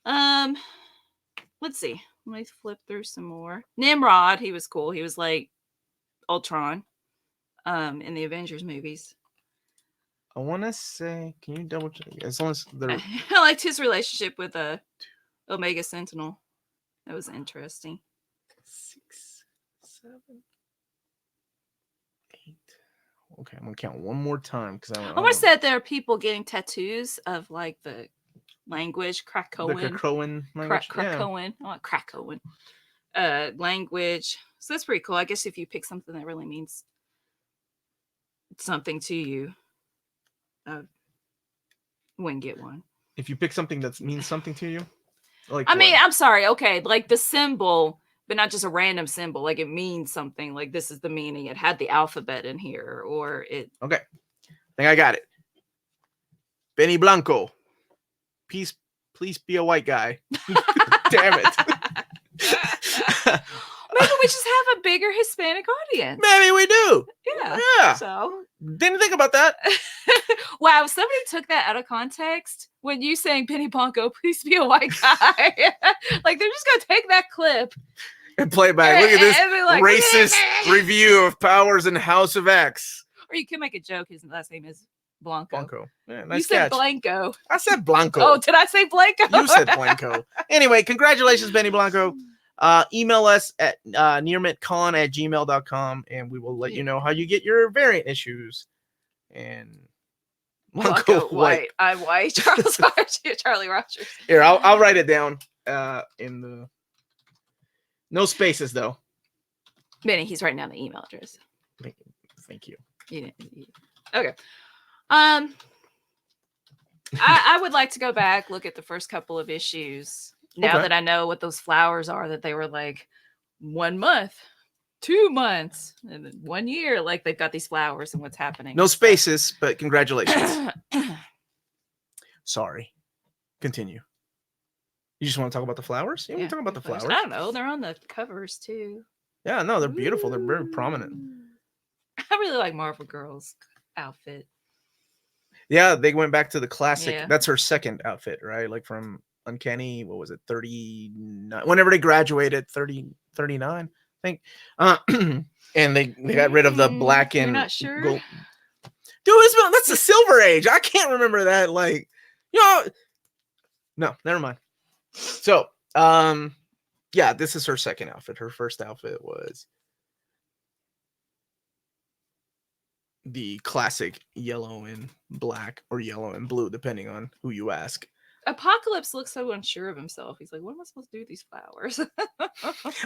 Let's see. Let me flip through some more. Nimrod, he was cool. He was like Ultron in the Avengers movies. I want to say, can you double check? As long as they're... I liked his relationship with Omega Sentinel. That was interesting. 6, 7, 8. Okay, I'm gonna count one more time because I almost said there are people getting tattoos of like the language Krakoan. The Krakoan language. Krakoan. I want Krakoan. Language. So that's pretty cool. I guess if you pick something that really means something to you, wouldn't get one. If you pick something that means something to you, like I mean, I'm sorry. Okay, like the symbol but not just a random symbol. Like it means something. Like this is the meaning. It had the alphabet in here, or it. Okay, I think I got it. Benny Blanco, please be a white guy. Damn it. Maybe we just have a bigger Hispanic audience. Maybe we do. Yeah. So didn't think about that. Wow, somebody took that out of context when you saying Benny Blanco, please be a white guy. Like they're just gonna take that clip and play back. Look at this like, racist review of Powers in House of X. Or you can make a joke. His last name is Blanco. Yeah, nice you said catch. Blanco. I said Blanco. Oh, did I say Blanco? You said Blanco. Anyway, congratulations, Benny Blanco. Email us at nearmitcon@gmail.com and we will let you know how you get your variant issues. And Blanco white. I'm white. Charlie Rogers. Here, I'll write it down in the no spaces though. Benny, he's writing down the email address. Thank you. Okay. I would like to go back, look at the first couple of issues. Now that I know what those flowers are, that they were like 1 month, 2 months, and then 1 year. Like they've got these flowers and what's happening. No spaces, but congratulations. Sorry. Continue. You just want to talk about the flowers? Yeah, we talk about the flowers. I don't know. They're on the covers too. Yeah, no, they're beautiful. They're very prominent. I really like Marvel Girl's outfit. Yeah, they went back to the classic. Yeah. That's her second outfit, right? Like from Uncanny, what was it, 39? Whenever they graduated, 39, I think. And they got rid of the black and You're not sure? gold. Dude, that's the Silver Age. I can't remember that. Like, no, never mind. So, yeah, this is her second outfit. Her first outfit was the classic yellow and black or yellow and blue, depending on who you ask. Apocalypse looks so unsure of himself. He's like, what am I supposed to do with these flowers?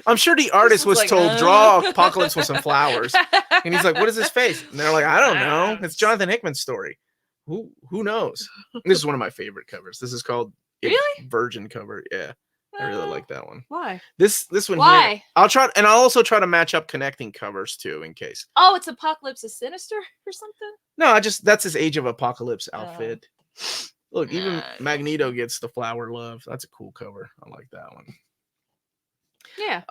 I'm sure the artist was like, told, draw Apocalypse with some flowers. And he's like, what is his face? And they're like, I don't know. It's Jonathan Hickman's story. Who knows? This is one of my favorite covers. This is called Virgin cover. Yeah. I really like that one. Why? This one Why? here. I'll also try to match up connecting covers too, in case. Oh, it's Apocalypse is Sinister or something? No, that's his Age of Apocalypse outfit. Look, even Magneto gets the flower love. That's a cool cover. I like that one. Yeah.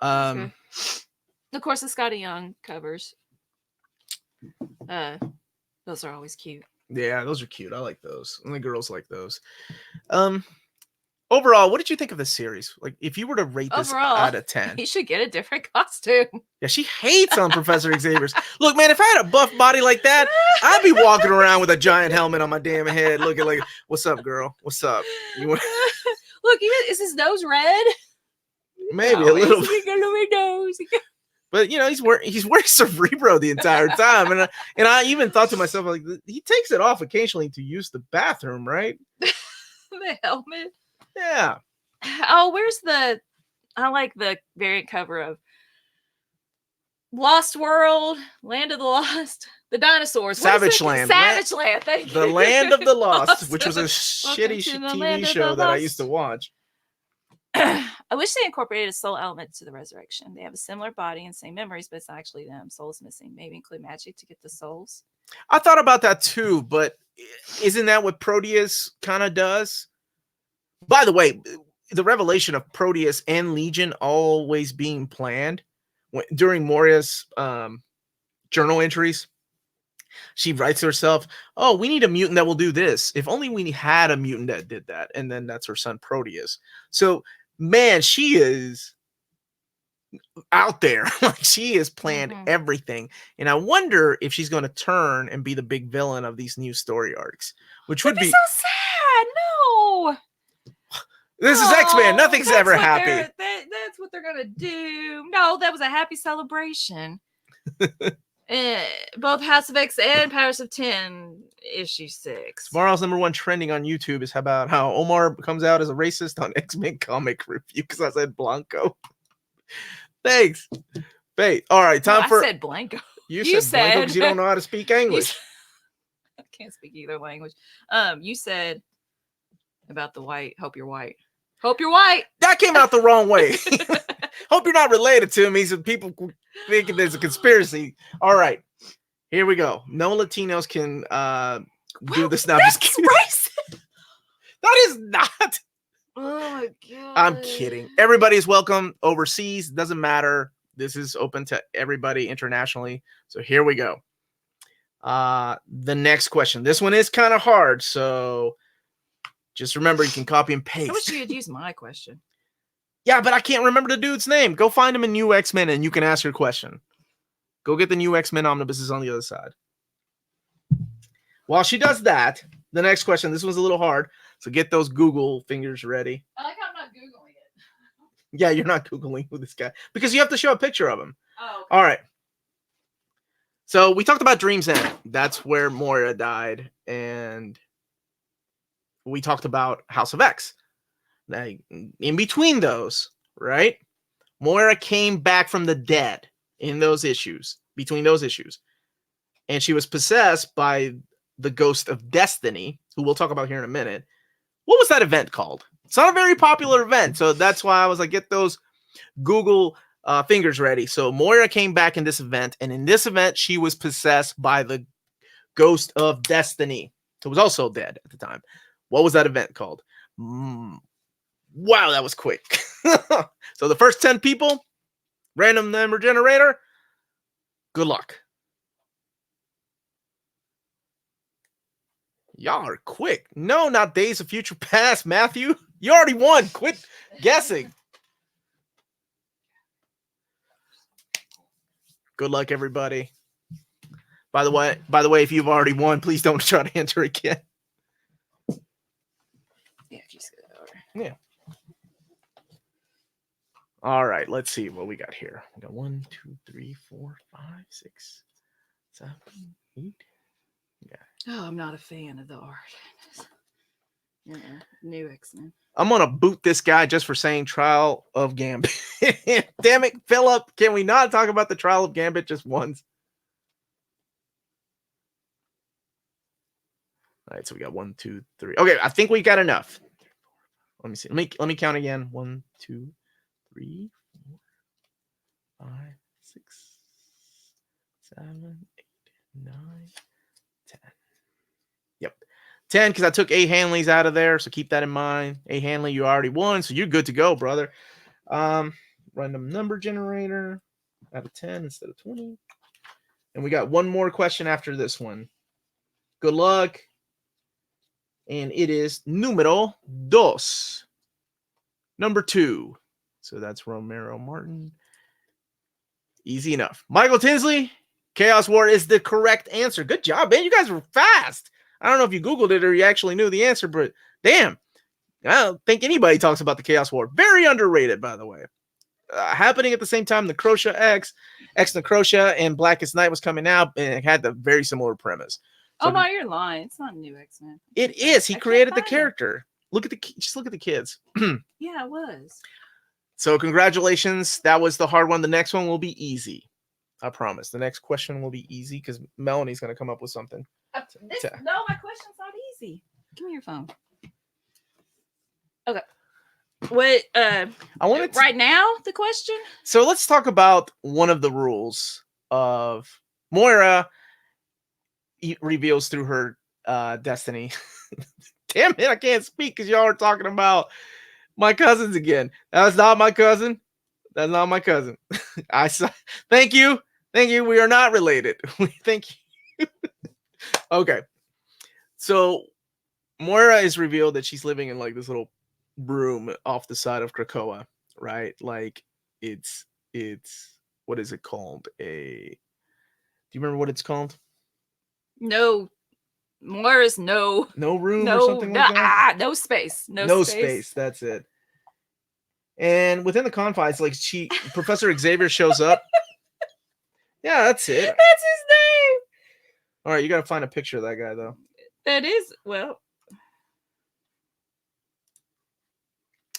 Of course, the Scotty Young covers. Those are always cute. Yeah, those are cute. I like those. Only girls like those. Overall, what did you think of the series? Like, if you were to rate this out of 10, he should get a different costume. Yeah, she hates on Professor Xavier's. Look, man, if I had a buff body like that, I'd be walking around with a giant helmet on my damn head, looking like, "What's up, girl? What's up?" Look, is his nose red? Maybe a little bit. Nose. But he's wearing Cerebro the entire time, and I even thought to myself, like, he takes it off occasionally to use the bathroom, right? The helmet. Yeah. Oh, I like the variant cover of Lost World, Land of the Lost, the dinosaurs. Savage Land. Savage Land. Thank you. The Land of the Lost, which was a shitty TV show that I used to watch. I wish they incorporated a soul element to the resurrection. They have a similar body and same memories, but it's not actually them. Souls missing. Maybe include magic to get the souls. I thought about that too, but isn't that what Proteus kind of does? By the way, the revelation of Proteus and Legion always being planned during Moira's journal entries. She writes to herself, "Oh, we need a mutant that will do this. If only we had a mutant that did that." And then that's her son Proteus. So, man, she is out there. Like, she has planned everything. And I wonder if she's going to turn and be the big villain of these new story arcs, which would be so sad. No. This is X-Men. Nothing's ever happy. That's what they're gonna do. No, that was a happy celebration. Both House of X and Powers of 10 issue 6. Tomorrow's #1 trending on YouTube is about how Omar comes out as a racist on X-Men comic review because I said Blanco. Thanks. Wait. All right, time for. I said Blanco. You said Blanco because you don't know how to speak English. I can't speak either language. You said about the white. Hope you're white. Hope you're white. That came out the wrong way. Hope you're not related to me, so people thinking there's a conspiracy. All right, here we go. No Latinos can do this now. Just That's kidding. racist. That is not. Oh my god. I'm kidding. Everybody is welcome overseas. Doesn't matter. This is open to everybody internationally. So here we go. The next question. This one is kind of hard, so just remember you can copy and paste. I wish you had used my question. Yeah, but I can't remember the dude's name. Go find him in New X-Men and you can ask your question. Go get the New X-Men omnibuses on the other side. While she does that, the next question, this one's a little hard, so get those Google fingers ready. I like how I'm not Googling it. Yeah, you're not Googling who this guy, because you have to show a picture of him. Oh. Okay. All right. So we talked about Dream's End. That's where Moira died. And we talked about House of X. Now, in between those, right? Moira came back from the dead in those issues, between those issues. And she was possessed by the ghost of Destiny, who we'll talk about here in a minute. What was that event called? It's not a very popular event. So that's why I was like, get those Google fingers ready. So Moira came back in this event. And in this event, she was possessed by the ghost of Destiny, who was also dead at the time. What was that event called? Wow, that was quick. So the first 10 people, random number generator, good luck. Y'all are quick. No, not Days of Future Past, Matthew. You already won. Quit guessing. Good luck, everybody. By the way, if you've already won, please don't try to enter again. Yeah, just go over. Yeah. All right, let's see what we got here. We got 1, 2, 3, 4, 5, 6, 7, 8. Yeah. Oh, I'm not a fan of the art. Yeah, New X-Men. I'm gonna boot this guy just for saying Trial of Gambit. Damn it, Philip! Can we not talk about the Trial of Gambit just once? All right, so we got 1, 2, 3. Okay, I think we got enough. Let me see. Let me count again. 1, 2, 3, 4, 5, 6, 7, 8, 9, 10. Yep. 10, because I took A. Hanley's out of there, so keep that in mind. A. Hanley, you already won, so you're good to go, brother. Random number generator out of 10 instead of 20. And we got one more question after this one. Good luck. And it is numero dos. Number 2. So that's Romero Martin. Easy enough. Michael Tinsley, Chaos War is the correct answer. Good job, man. You guys were fast. I don't know if you Googled it or you actually knew the answer, but damn. I don't think anybody talks about the Chaos War. Very underrated, by the way. Happening at the same time, Necrotia X Necrotia, and Blackest Night was coming out, and it had the very similar premise. So Oh my, you're lying. It's not New X-Men. it is. He I created can't the find character. Look at just look at the kids. Yeah, it was. So congratulations. That was the hard one. The next one will be easy. I promise. The next question will be easy because Melanie's going to come up with something. No, my question's not easy. Give me your phone. Okay. What? I wanted to, right now the question. So let's talk about one of the rules of Moira. Reveals through her destiny. Damn it, I can't speak because y'all are talking about my cousins again. That's not my cousin. That's not my cousin. Thank you. Thank you. We are not related. Thank you. Okay. So Moira is revealed that she's living in like this little room off the side of Krakoa, right? Like it's what is it called? Do you remember what it's called? No. Moira's no room or something like that. No space. No space. That's it. And within the confines, like Professor Xavier shows up. Yeah, that's it. That's his name. All right, you got to find a picture of that guy though. That is well.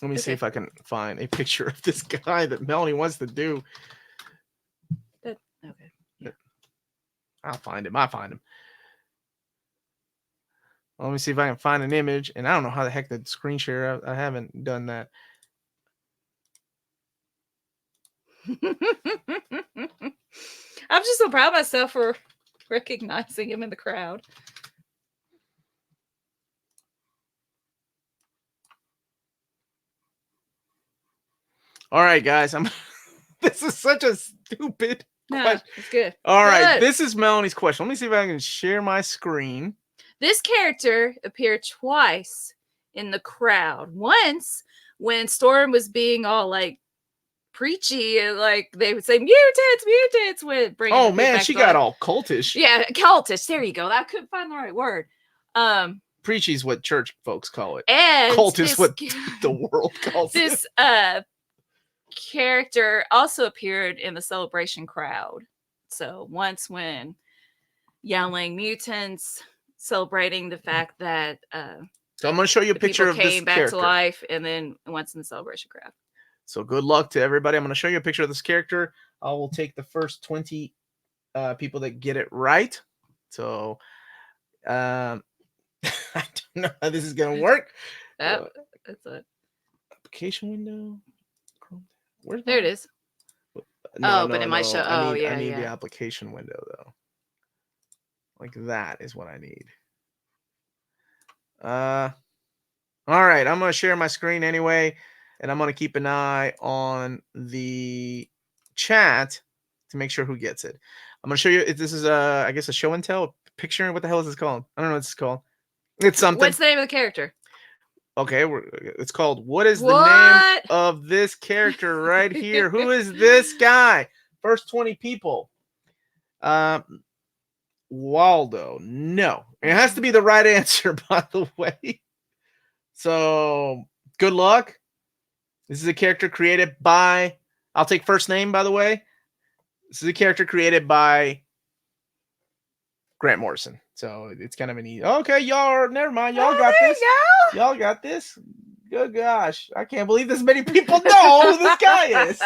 Let me see if I can find a picture of this guy that Melanie wants to do. Okay. Yeah. I'll find him. Let me see if I can find an image. And I don't know how the heck to screen share. I haven't done that. I'm just so proud of myself for recognizing him in the crowd. All right, guys. This is such a stupid question. It's good. All right, Good. this is Melanie's question. Let me see if I can share my screen. This character appeared twice in the crowd. Once when Storm was being all like preachy and like they would say mutants with bringing. Oh man, she got all cultish. Yeah, cultish. There you go. I couldn't find the right word. Preachy is what church folks call it. And Cult is what the world calls it. This character also appeared in the celebration crowd. So once when yelling mutants, celebrating the fact that so I'm going to show you a picture of this came back character. to life, and then once in the celebration crowd. So good luck to everybody. I'm going to show you a picture of this character. I will take the first 20 people that get it right. So I don't know how this is going to work. That's it. Application window. Where's there it is. No, but it might show. I need the application window though. Like that is what I need. All right, I'm gonna share my screen anyway, and I'm gonna keep an eye on the chat to make sure who gets it. I'm gonna show you if this is I guess a show and tell picture. What the hell is this called? I don't know what this is called. It's something. What's the name of the character? Okay, it's called What is the name of this character right here? Who is this guy? First 20 people. Waldo. No. It has to be the right answer, by the way. So, good luck. This is a character created by, I'll take first name, by the way. This is a character created by Grant Morrison. So it's kind of an easy. Okay, y'all, never mind. Y'all got this. Y'all got this. Good gosh. I can't believe this many people know who this guy is.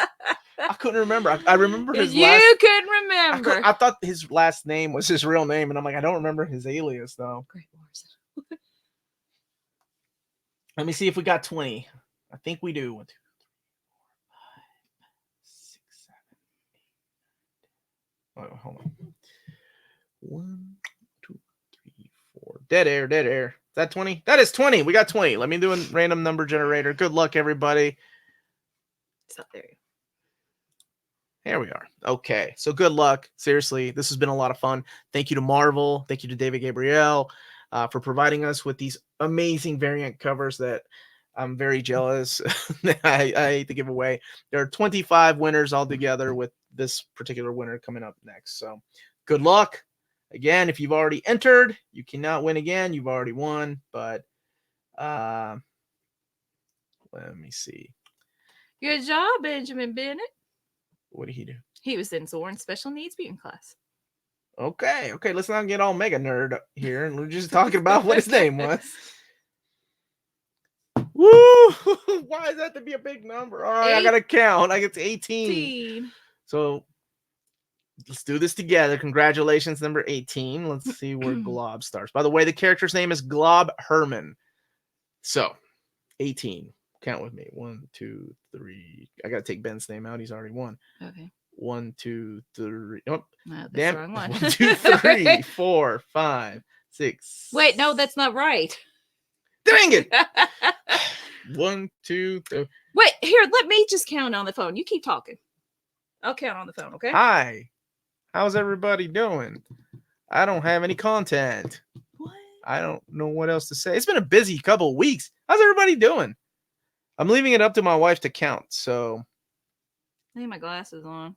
I couldn't remember. I remember his last. You couldn't remember. I thought his last name was his real name, and I'm like, I don't remember his alias though. Grant Morrison. Let me see if we got 20. I think we do. 1, 2, 3, 4, 5, 6, 7, 8. Oh, hold on. 1, 2, 3, 4. Dead air. Is that 20? That is 20. We got 20. Let me do a random number generator. Good luck, everybody. It's not there. Here we are. Okay. So good luck. Seriously, this has been a lot of fun. Thank you to Marvel. Thank you to David Gabriel for providing us with these amazing variant covers that I'm very jealous. I hate to give away. There are 25 winners altogether with this particular winner coming up next. So good luck. Again, if you've already entered, you cannot win again. You've already won, but let me see. Good job, Benjamin Bennett. What did he do? He was in Zorn's special needs mutant class. Okay. Let's not get all mega nerd here. And we're just talking about what his name was. Woo! Why is that to be a big number? All right, I gotta count. Like it's 18. So let's do this together. Congratulations, number 18. Let's see where Glob starts. By the way, the character's name is Glob Herman. So 18. Count with me. 1, 2, 3. I gotta take Ben's name out. He's already won. Okay. 1, 2, 3. Oh, that's the wrong one. 1, 2, 3, 4, 5, 6. Wait, no, that's not right. Dang it! 1, 2, 3. Wait, here, let me just count on the phone. You keep talking. I'll count on the phone, okay? Hi. How's everybody doing? I don't have any content. What? I don't know what else to say. It's been a busy couple of weeks. How's everybody doing? I'm leaving it up to my wife to count, so. I need my glasses on.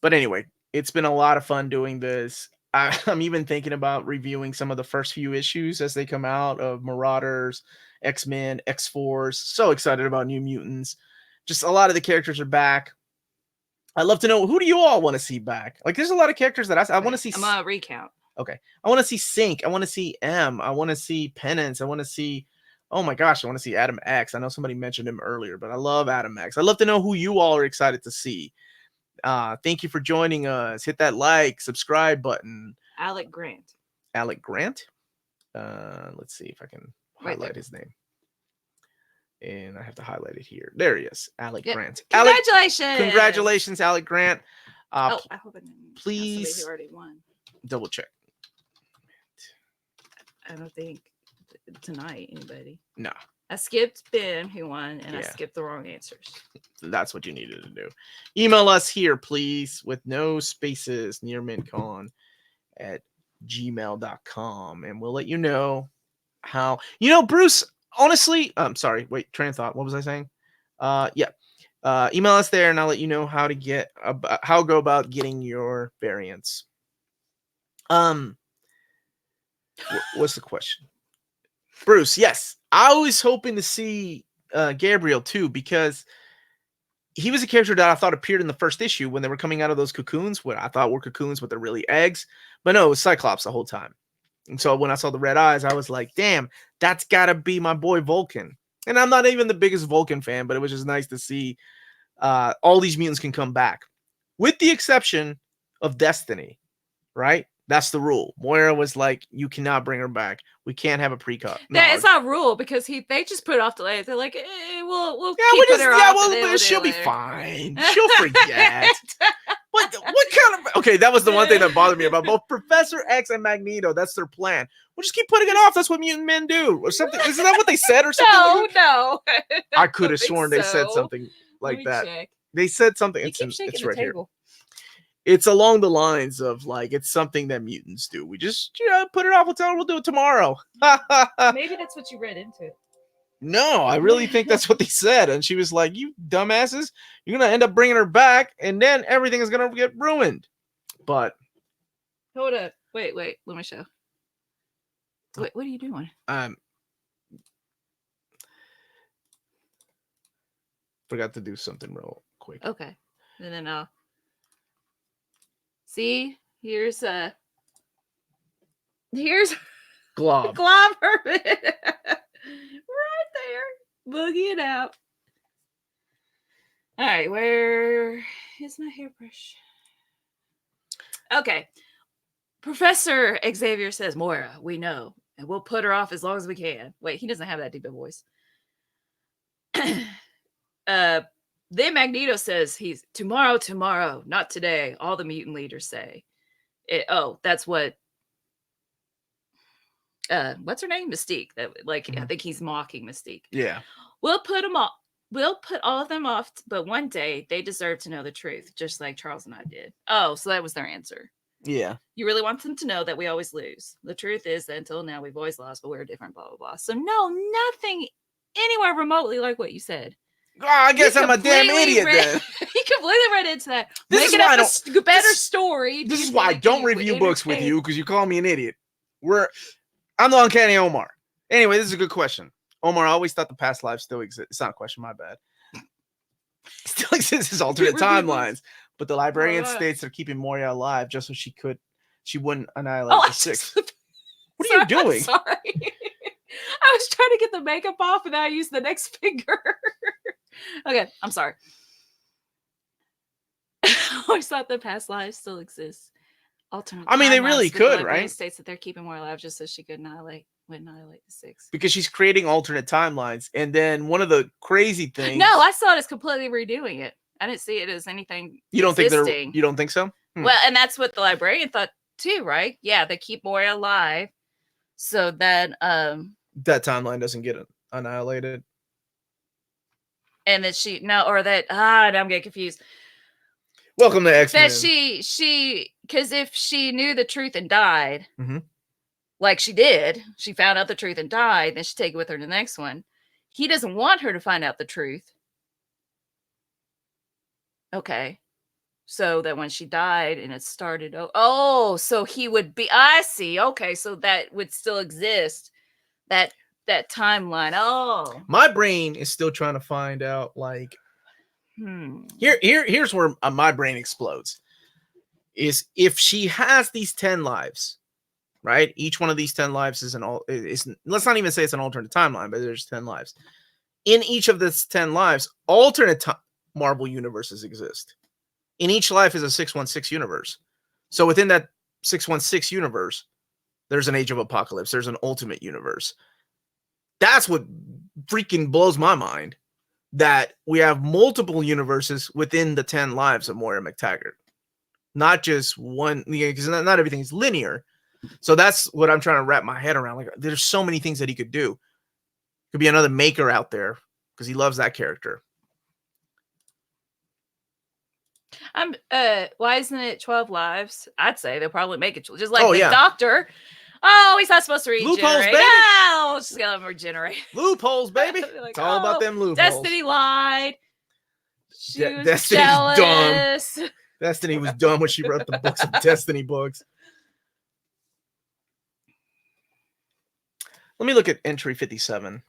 But anyway, it's been a lot of fun doing this. I'm even thinking about reviewing some of the first few issues as they come out of Marauders, X-Men, X-Force. So excited about New Mutants. Just a lot of the characters are back. I'd love to know, who do you all want to see back? Like, there's a lot of characters that I want to see. I'm going to recount. Okay. I want to see Sync. I want to see M. I want to see Penance. I want to see, oh my gosh, I want to see Adam X. I know somebody mentioned him earlier, but I love Adam X. I'd love to know who you all are excited to see. Thank you for joining us. Hit that like, subscribe button. Alec Grant. Alec Grant? Let's see if I can highlight his name. And I have to highlight it here. There he is, Alec Yep. Grant. Congratulations. Congratulations, Alec Grant. Oh, I hope I didn't. Please Somebody who already won. double check. I don't think tonight anybody. No. I skipped Ben who won, and I Yeah. skipped the wrong answers. That's what you needed to do. Email us here, please, with no spaces, nearmintcon@gmail.com, and we'll let you know how. Bruce, honestly, I'm sorry. Wait, train of thought. What was I saying? Yeah. Email us there, and I'll let you know how to go about getting your variants. What's the question? Bruce, yes. I was hoping to see Gabriel too, because he was a character that I thought appeared in the first issue when they were coming out of those cocoons, what I thought were cocoons, but they're really eggs. But no, it was Cyclops the whole time. And so when I saw the red eyes, I was like, damn, that's got to be my boy Vulcan. And I'm not even the biggest Vulcan fan, but it was just nice to see all these mutants can come back. With the exception of Destiny, right? That's the rule. Moira was like, you cannot bring her back. We can't have a pre-cut. No, it's not rule because they just put it off the later. They're like, we'll keep her off. Well, she'll be fine. She'll forget. What kind of... Okay, that was the one thing that bothered me about both Professor X and Magneto. That's their plan. We'll just keep putting it off. That's what mutant men do. Or something. Isn't that what they said or something? No. I could have sworn they said something like that. Check. They said something. You keep shaking it's the right table. Here. It's along the lines of like, it's something that mutants do. We just put it off. We'll tell her we'll do it tomorrow. Maybe that's what you read into it. No, I really think that's what they said. And she was like, you dumbasses, you're going to end up bringing her back, and then everything is going to get ruined. But. Hold up. Wait. Let me show. Wait, what are you doing? Forgot to do something real quick. Okay. And then I'll. See, here's Glob. Glob Hermit. Right there. Boogie it out. All right, where is my hairbrush? Okay. Professor Xavier says, Moira, we know, and we'll put her off as long as we can. Wait, he doesn't have that deep a voice. Then Magneto says he's tomorrow, not today. All the mutant leaders say. That's what. What's her name? Mystique. I think he's mocking Mystique. Yeah. We'll put all of them off, but one day they deserve to know the truth, just like Charles and I did. Oh, so that was their answer. Yeah. You really want them to know that we always lose. The truth is that until now we've always lost, but we're different, blah, blah, blah. So no, nothing anywhere remotely like what you said. Oh, I guess I'm a damn idiot then. He completely read into that. This is why a better story. This is why I don't review books with you, because you call me an idiot. I'm the Uncanny Omar. Anyway, this is a good question. Omar, I always thought the past lives still exist. It's not a question, my bad. Still exists as alternate timelines, but the librarian states they're keeping Moira alive just so she wouldn't annihilate the six. What are you doing? I'm sorry. I was trying to get the makeup off and then I used the next finger. Okay, I'm sorry. I always thought the past lives still exist. Alternate they really could, right? States that they're keeping Moira alive just so she could annihilate the six. Because she's creating alternate timelines. And then one of the crazy things. No, I saw it as completely redoing it. I didn't see it as anything. You don't think so? Well, and that's what the librarian thought too, right? Yeah, they keep Moira alive so that that timeline doesn't get annihilated. And that now I'm getting confused. Welcome to HiXmen. That she because if she knew the truth and died, mm-hmm. like she did, she found out the truth and died, then she'd take it with her to the next one. He doesn't want her to find out the truth. Okay. So that when she died and it started, so he would be, I see. Okay. So that would still exist. That timeline. Oh, my brain is still trying to find out, like, here's where my brain explodes. Is if she has these 10 lives, right? Each one of these 10 lives is let's not even say it's an alternate timeline, but there's 10 lives. In each of this 10 lives, alternate Marvel universes exist. In each life is a 616 universe. So within that 616 universe, there's an Age of Apocalypse. There's an Ultimate universe. That's what freaking blows my mind that we have multiple universes within the 10 lives of Moira MacTaggert. Not just one, because not everything is linear. So that's what I'm trying to wrap my head around. Like, there's so many things that he could do. Could be another Maker out there because he loves that character. Why isn't it 12 lives? I'd say they'll probably make it just like the yeah. Doctor. Oh, he's not supposed to regenerate. Loopholes, baby. No, just gonna let him regenerate. Loopholes, baby. Like, It's all about them loopholes. Destiny lied. She was Destiny's jealous. dumb. Destiny was dumb when she wrote the books of Destiny books. Let me look at entry 57.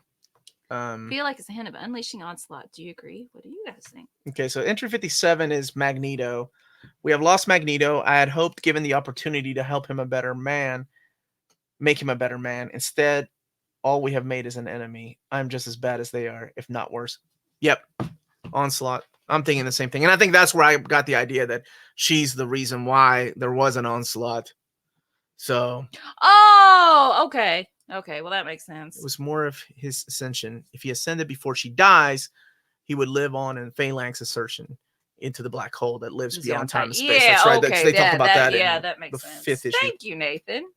I feel like it's a hint of unleashing onslaught. Do you agree? What do you guys think? Okay, so entry 57 is Magneto. We have lost Magneto. I had hoped, given the opportunity to help him a better man, make him a better man. Instead, all we have made is an enemy. I'm just as bad as they are, if not worse. Yep. Onslaught. I'm thinking the same thing. And I think that's where I got the idea that she's the reason why there was an onslaught. So. Oh, okay. Okay, well, that makes sense. It was more of his ascension. If he ascended before she dies, he would live on in Phalanx assertion into the black hole that lives beyond time and space. Yeah, that's right. okay, They talked about that. Yeah, in that makes the sense. 5th issue. Thank you, Nathan.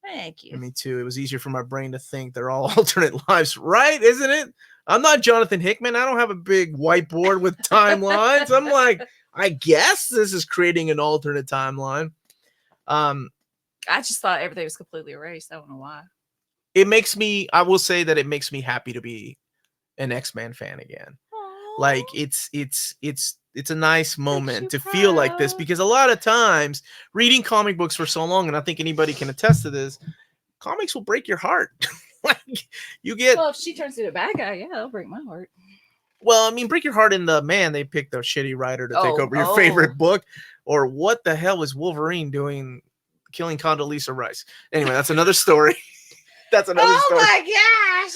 Thank you. Me too. It was easier for my brain to think they're all alternate lives, right? Isn't it? I'm not Jonathan Hickman. I don't have a big whiteboard with timelines. I'm like, I guess this is creating an alternate timeline. I just thought everything was completely erased. I don't know why. I will say that it makes me happy to be an X-Men fan again. Aww. Like it's a nice moment to feel like this, because a lot of times reading comic books for so long, and I think anybody can attest to this, comics will break your heart. Like you get. Well, if she turns into a bad guy, yeah, that'll break my heart. Well, I mean, break your heart in the man. They picked a shitty writer to take over your favorite book, or what the hell was Wolverine doing, killing Condoleezza Rice? Anyway, that's another story. That's another story. Oh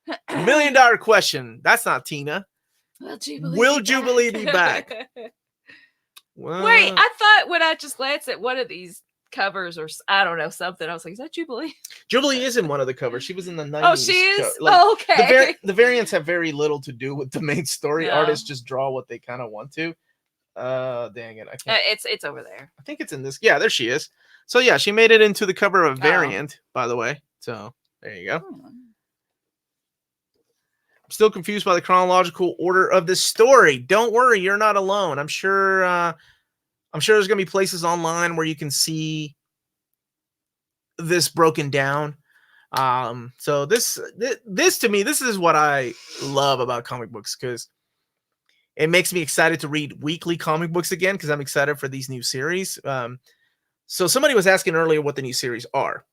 my gosh! $1 million question. That's not Tina. Will Jubilee be back? Well, wait, I thought when I just glanced at one of these covers or I don't know something, I was like, "Is that Jubilee?" Jubilee is in one of the covers. She was in the 90s. Oh, she is. Like, okay. The variants have very little to do with the main story. No. Artists just draw what they kind of want to. Dang it! I can't. It's over there. I think it's in this. Yeah, there she is. So yeah, she made it into the cover of a variant, by the way. So there you go. I'm still confused by the chronological order of this story. Don't worry, you're not alone. I'm sure there's gonna be places online where you can see this broken down. So this to me, this is what I love about comic books, because it makes me excited to read weekly comic books again, because I'm excited for these new series. So somebody was asking earlier what the new series are.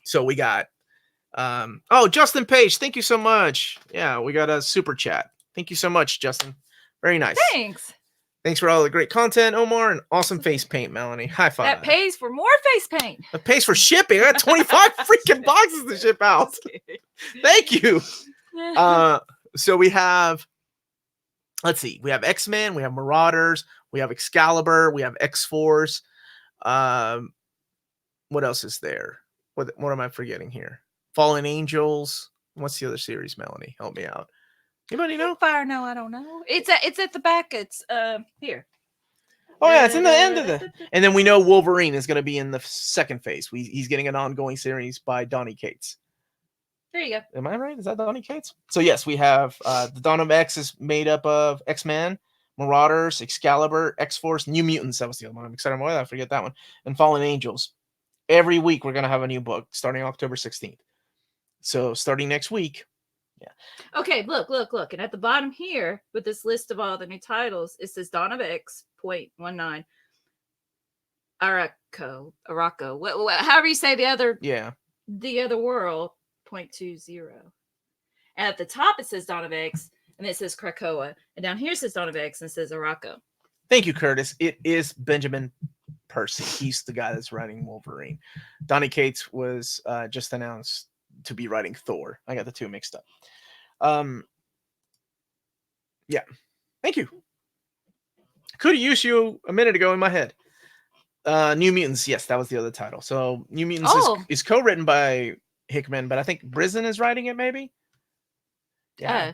So we got, Justin Page, thank you so much. Yeah, we got a super chat. Thank you so much, Justin. Very nice. Thanks for all the great content, Omar, and awesome face paint, Melanie. High five. That pays for more face paint. That pays for shipping. I got 25 freaking boxes to ship out. Thank you. So we have, let's see, we have X-Men, we have Marauders, we have Excalibur, we have X-Force. What else is there? What am I forgetting here? Fallen Angels. What's the other series, Melanie? Help me out. Anybody know? Fire? No, I don't know. It's at the back. It's here. Oh yeah, it's in the end of the. And then we know Wolverine is going to be in the second phase. He's getting an ongoing series by Donny Cates. There you go. Am I right? Is that Donny Cates? So yes, we have the Dawn of X is made up of X-Men, Marauders, Excalibur, X-Force, New Mutants. That was the other one. I'm excited about that. I forget that one. And Fallen Angels. Every week we're going to have a new book starting October 16th. So starting next week. Yeah. Okay, look. And at the bottom here, with this list of all the new titles, it says Dawn of X, 0.19. Araco. However you say the other world, 0.20. And at the top it says Dawn of X, and it says Krakoa. And down here it says Dawn of X, and it says Araco. Thank you, Curtis. It is Benjamin Percy. He's the guy that's writing Wolverine. Donny Cates was just announced to be writing Thor. I got the two mixed up. Yeah. Thank you. Could have used you a minute ago in my head. New Mutants. Yes, that was the other title. So New Mutants is co-written by HiXmen, but I think Brisen is writing it. Maybe. Yeah.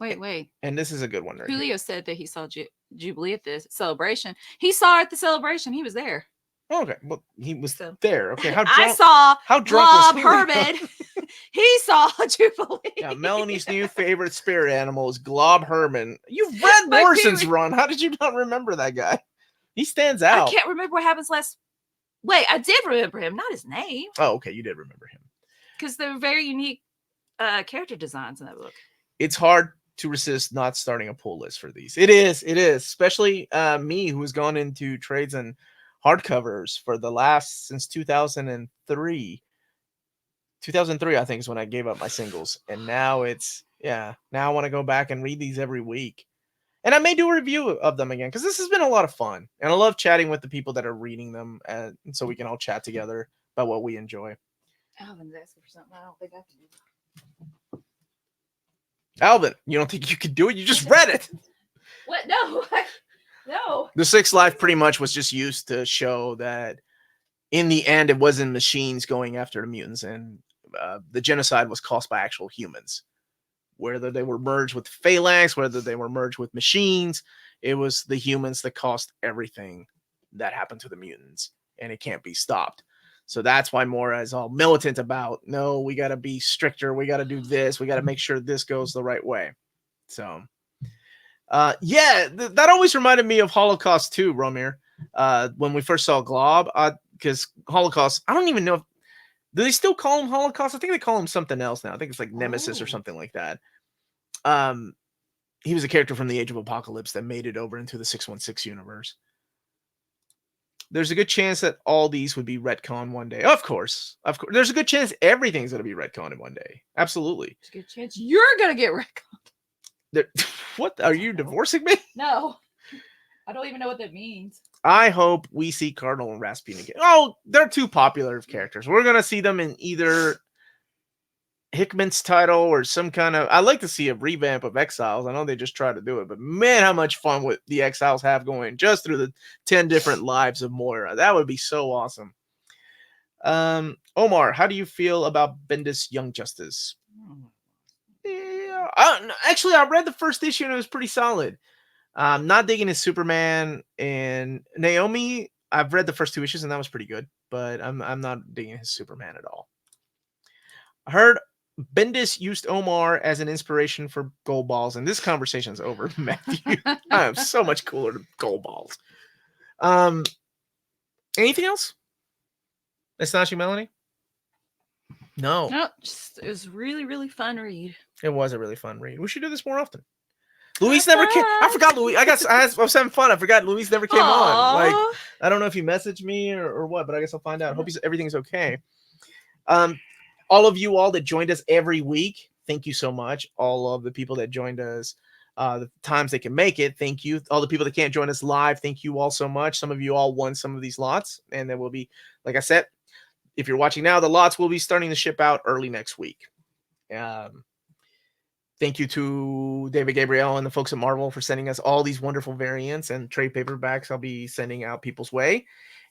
Wait. And this is a good one. Right here. Julio said that he saw Jubilee at the celebration. He saw her at the celebration. He was there. Oh, okay, well, he was there. Okay, how drunk? I saw how drunk Blob was Julio? Herman. He saw Jubilee. Yeah, Melanie's new favorite spirit animal is Glob Herman. You've read My Morrison's favorite- run. How did you not remember that guy? He stands out. I can't remember what happens last. Wait, I did remember him, not his name, Oh, okay, you did remember him. because there were very unique character designs in that book. It's hard to resist not starting a pull list for these. It is, especially me who has gone into trades and hardcovers for the last since 2003. 2003, I think, is when I gave up my singles, and now now I want to go back and read these every week, and I may do a review of them again because this has been a lot of fun, and I love chatting with the people that are reading them, and so we can all chat together about what we enjoy. Alvin's asking for something. I don't think I can do. Alvin, you don't think you could do it? You just read it. What? No, no. The Sixth Life pretty much was just used to show that in the end, it wasn't machines going after the mutants, and the genocide was caused by actual humans. Whether they were merged with phalanx, whether they were merged with machines, it was the humans that caused everything that happened to the mutants, and it can't be stopped. So that's why Moira is all militant about, no, we got to be stricter. We got to do this. We got to make sure this goes the right way. So, that always reminded me of Holocaust too, Romir. When we first saw Glob, because Holocaust, I don't even know if, do they still call him Holocaust? I think they call him something else now. I think it's like Nemesis or something like that. He was a character from the Age of Apocalypse that made it over into the 616 universe. There's a good chance that all these would be retconned one day. Of course. There's a good chance everything's going to be retconned one day. Absolutely. There's a good chance you're going to get retconned. What? Are you divorcing me? No. I don't even know what that means. I hope we see Cardinal and Rasputin again. Oh, they're too popular of characters. We're going to see them in either HiXmen's title or some kind of... I'd like to see a revamp of Exiles. I know they just tried to do it, but man, how much fun would the Exiles have going just through the 10 different lives of Moira. That would be so awesome. Omar, how do you feel about Bendis Young Justice? Yeah, actually, I read the first issue and it was pretty solid. Not digging his Superman, and Naomi, I've read the first 2 issues and that was pretty good, but I'm not digging his Superman at all. I heard Bendis used Omar as an inspiration for Gold Balls, and this conversation's over, Matthew. I am so much cooler to Gold Balls. Anything else? Astonishing Melanie? No. No, it was really, really fun read. It was a really fun read. We should do this more often. Luis never came. I forgot Luis. I was having fun. I forgot Luis never came on. Like, I don't know if he messaged me or what, but I guess I'll find out. Hope everything's okay. All of you all that joined us every week, thank you so much. All of the people that joined us, the times they can make it, thank you. All the people that can't join us live, thank you all so much. Some of you all won some of these lots, and there will be, like I said, if you're watching now, the lots will be starting to ship out early next week. Thank you to David Gabriel and the folks at Marvel for sending us all these wonderful variants and trade paperbacks I'll be sending out people's way.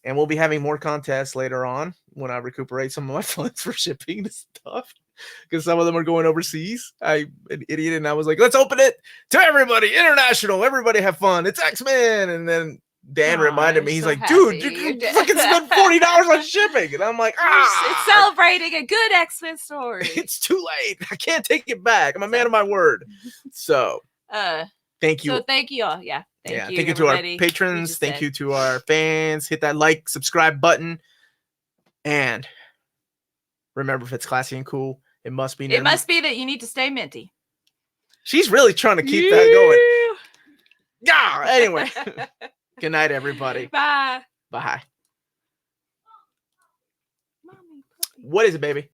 And we'll be having more contests later on when I recuperate some of my funds for shipping this stuff, because some of them are going overseas. I'm an idiot, and I was like, let's open it to everybody, international. Everybody have fun. It's HiXmen. And then Dan reminded me, he's so like, dude, you can fucking spend $40 on shipping. And I'm like, it's celebrating a good X-Men story. It's too late. I can't take it back. I'm a man of my word. So thank you. So thank you all. Yeah. Thank you to our patrons. Thank you to our fans. Hit that like, subscribe button. And remember, if it's classy and cool, it must be. It must be that you need to stay minty. She's really trying to keep that going. Yeah. Anyway. Good night, everybody. Bye. Bye. What is it, baby?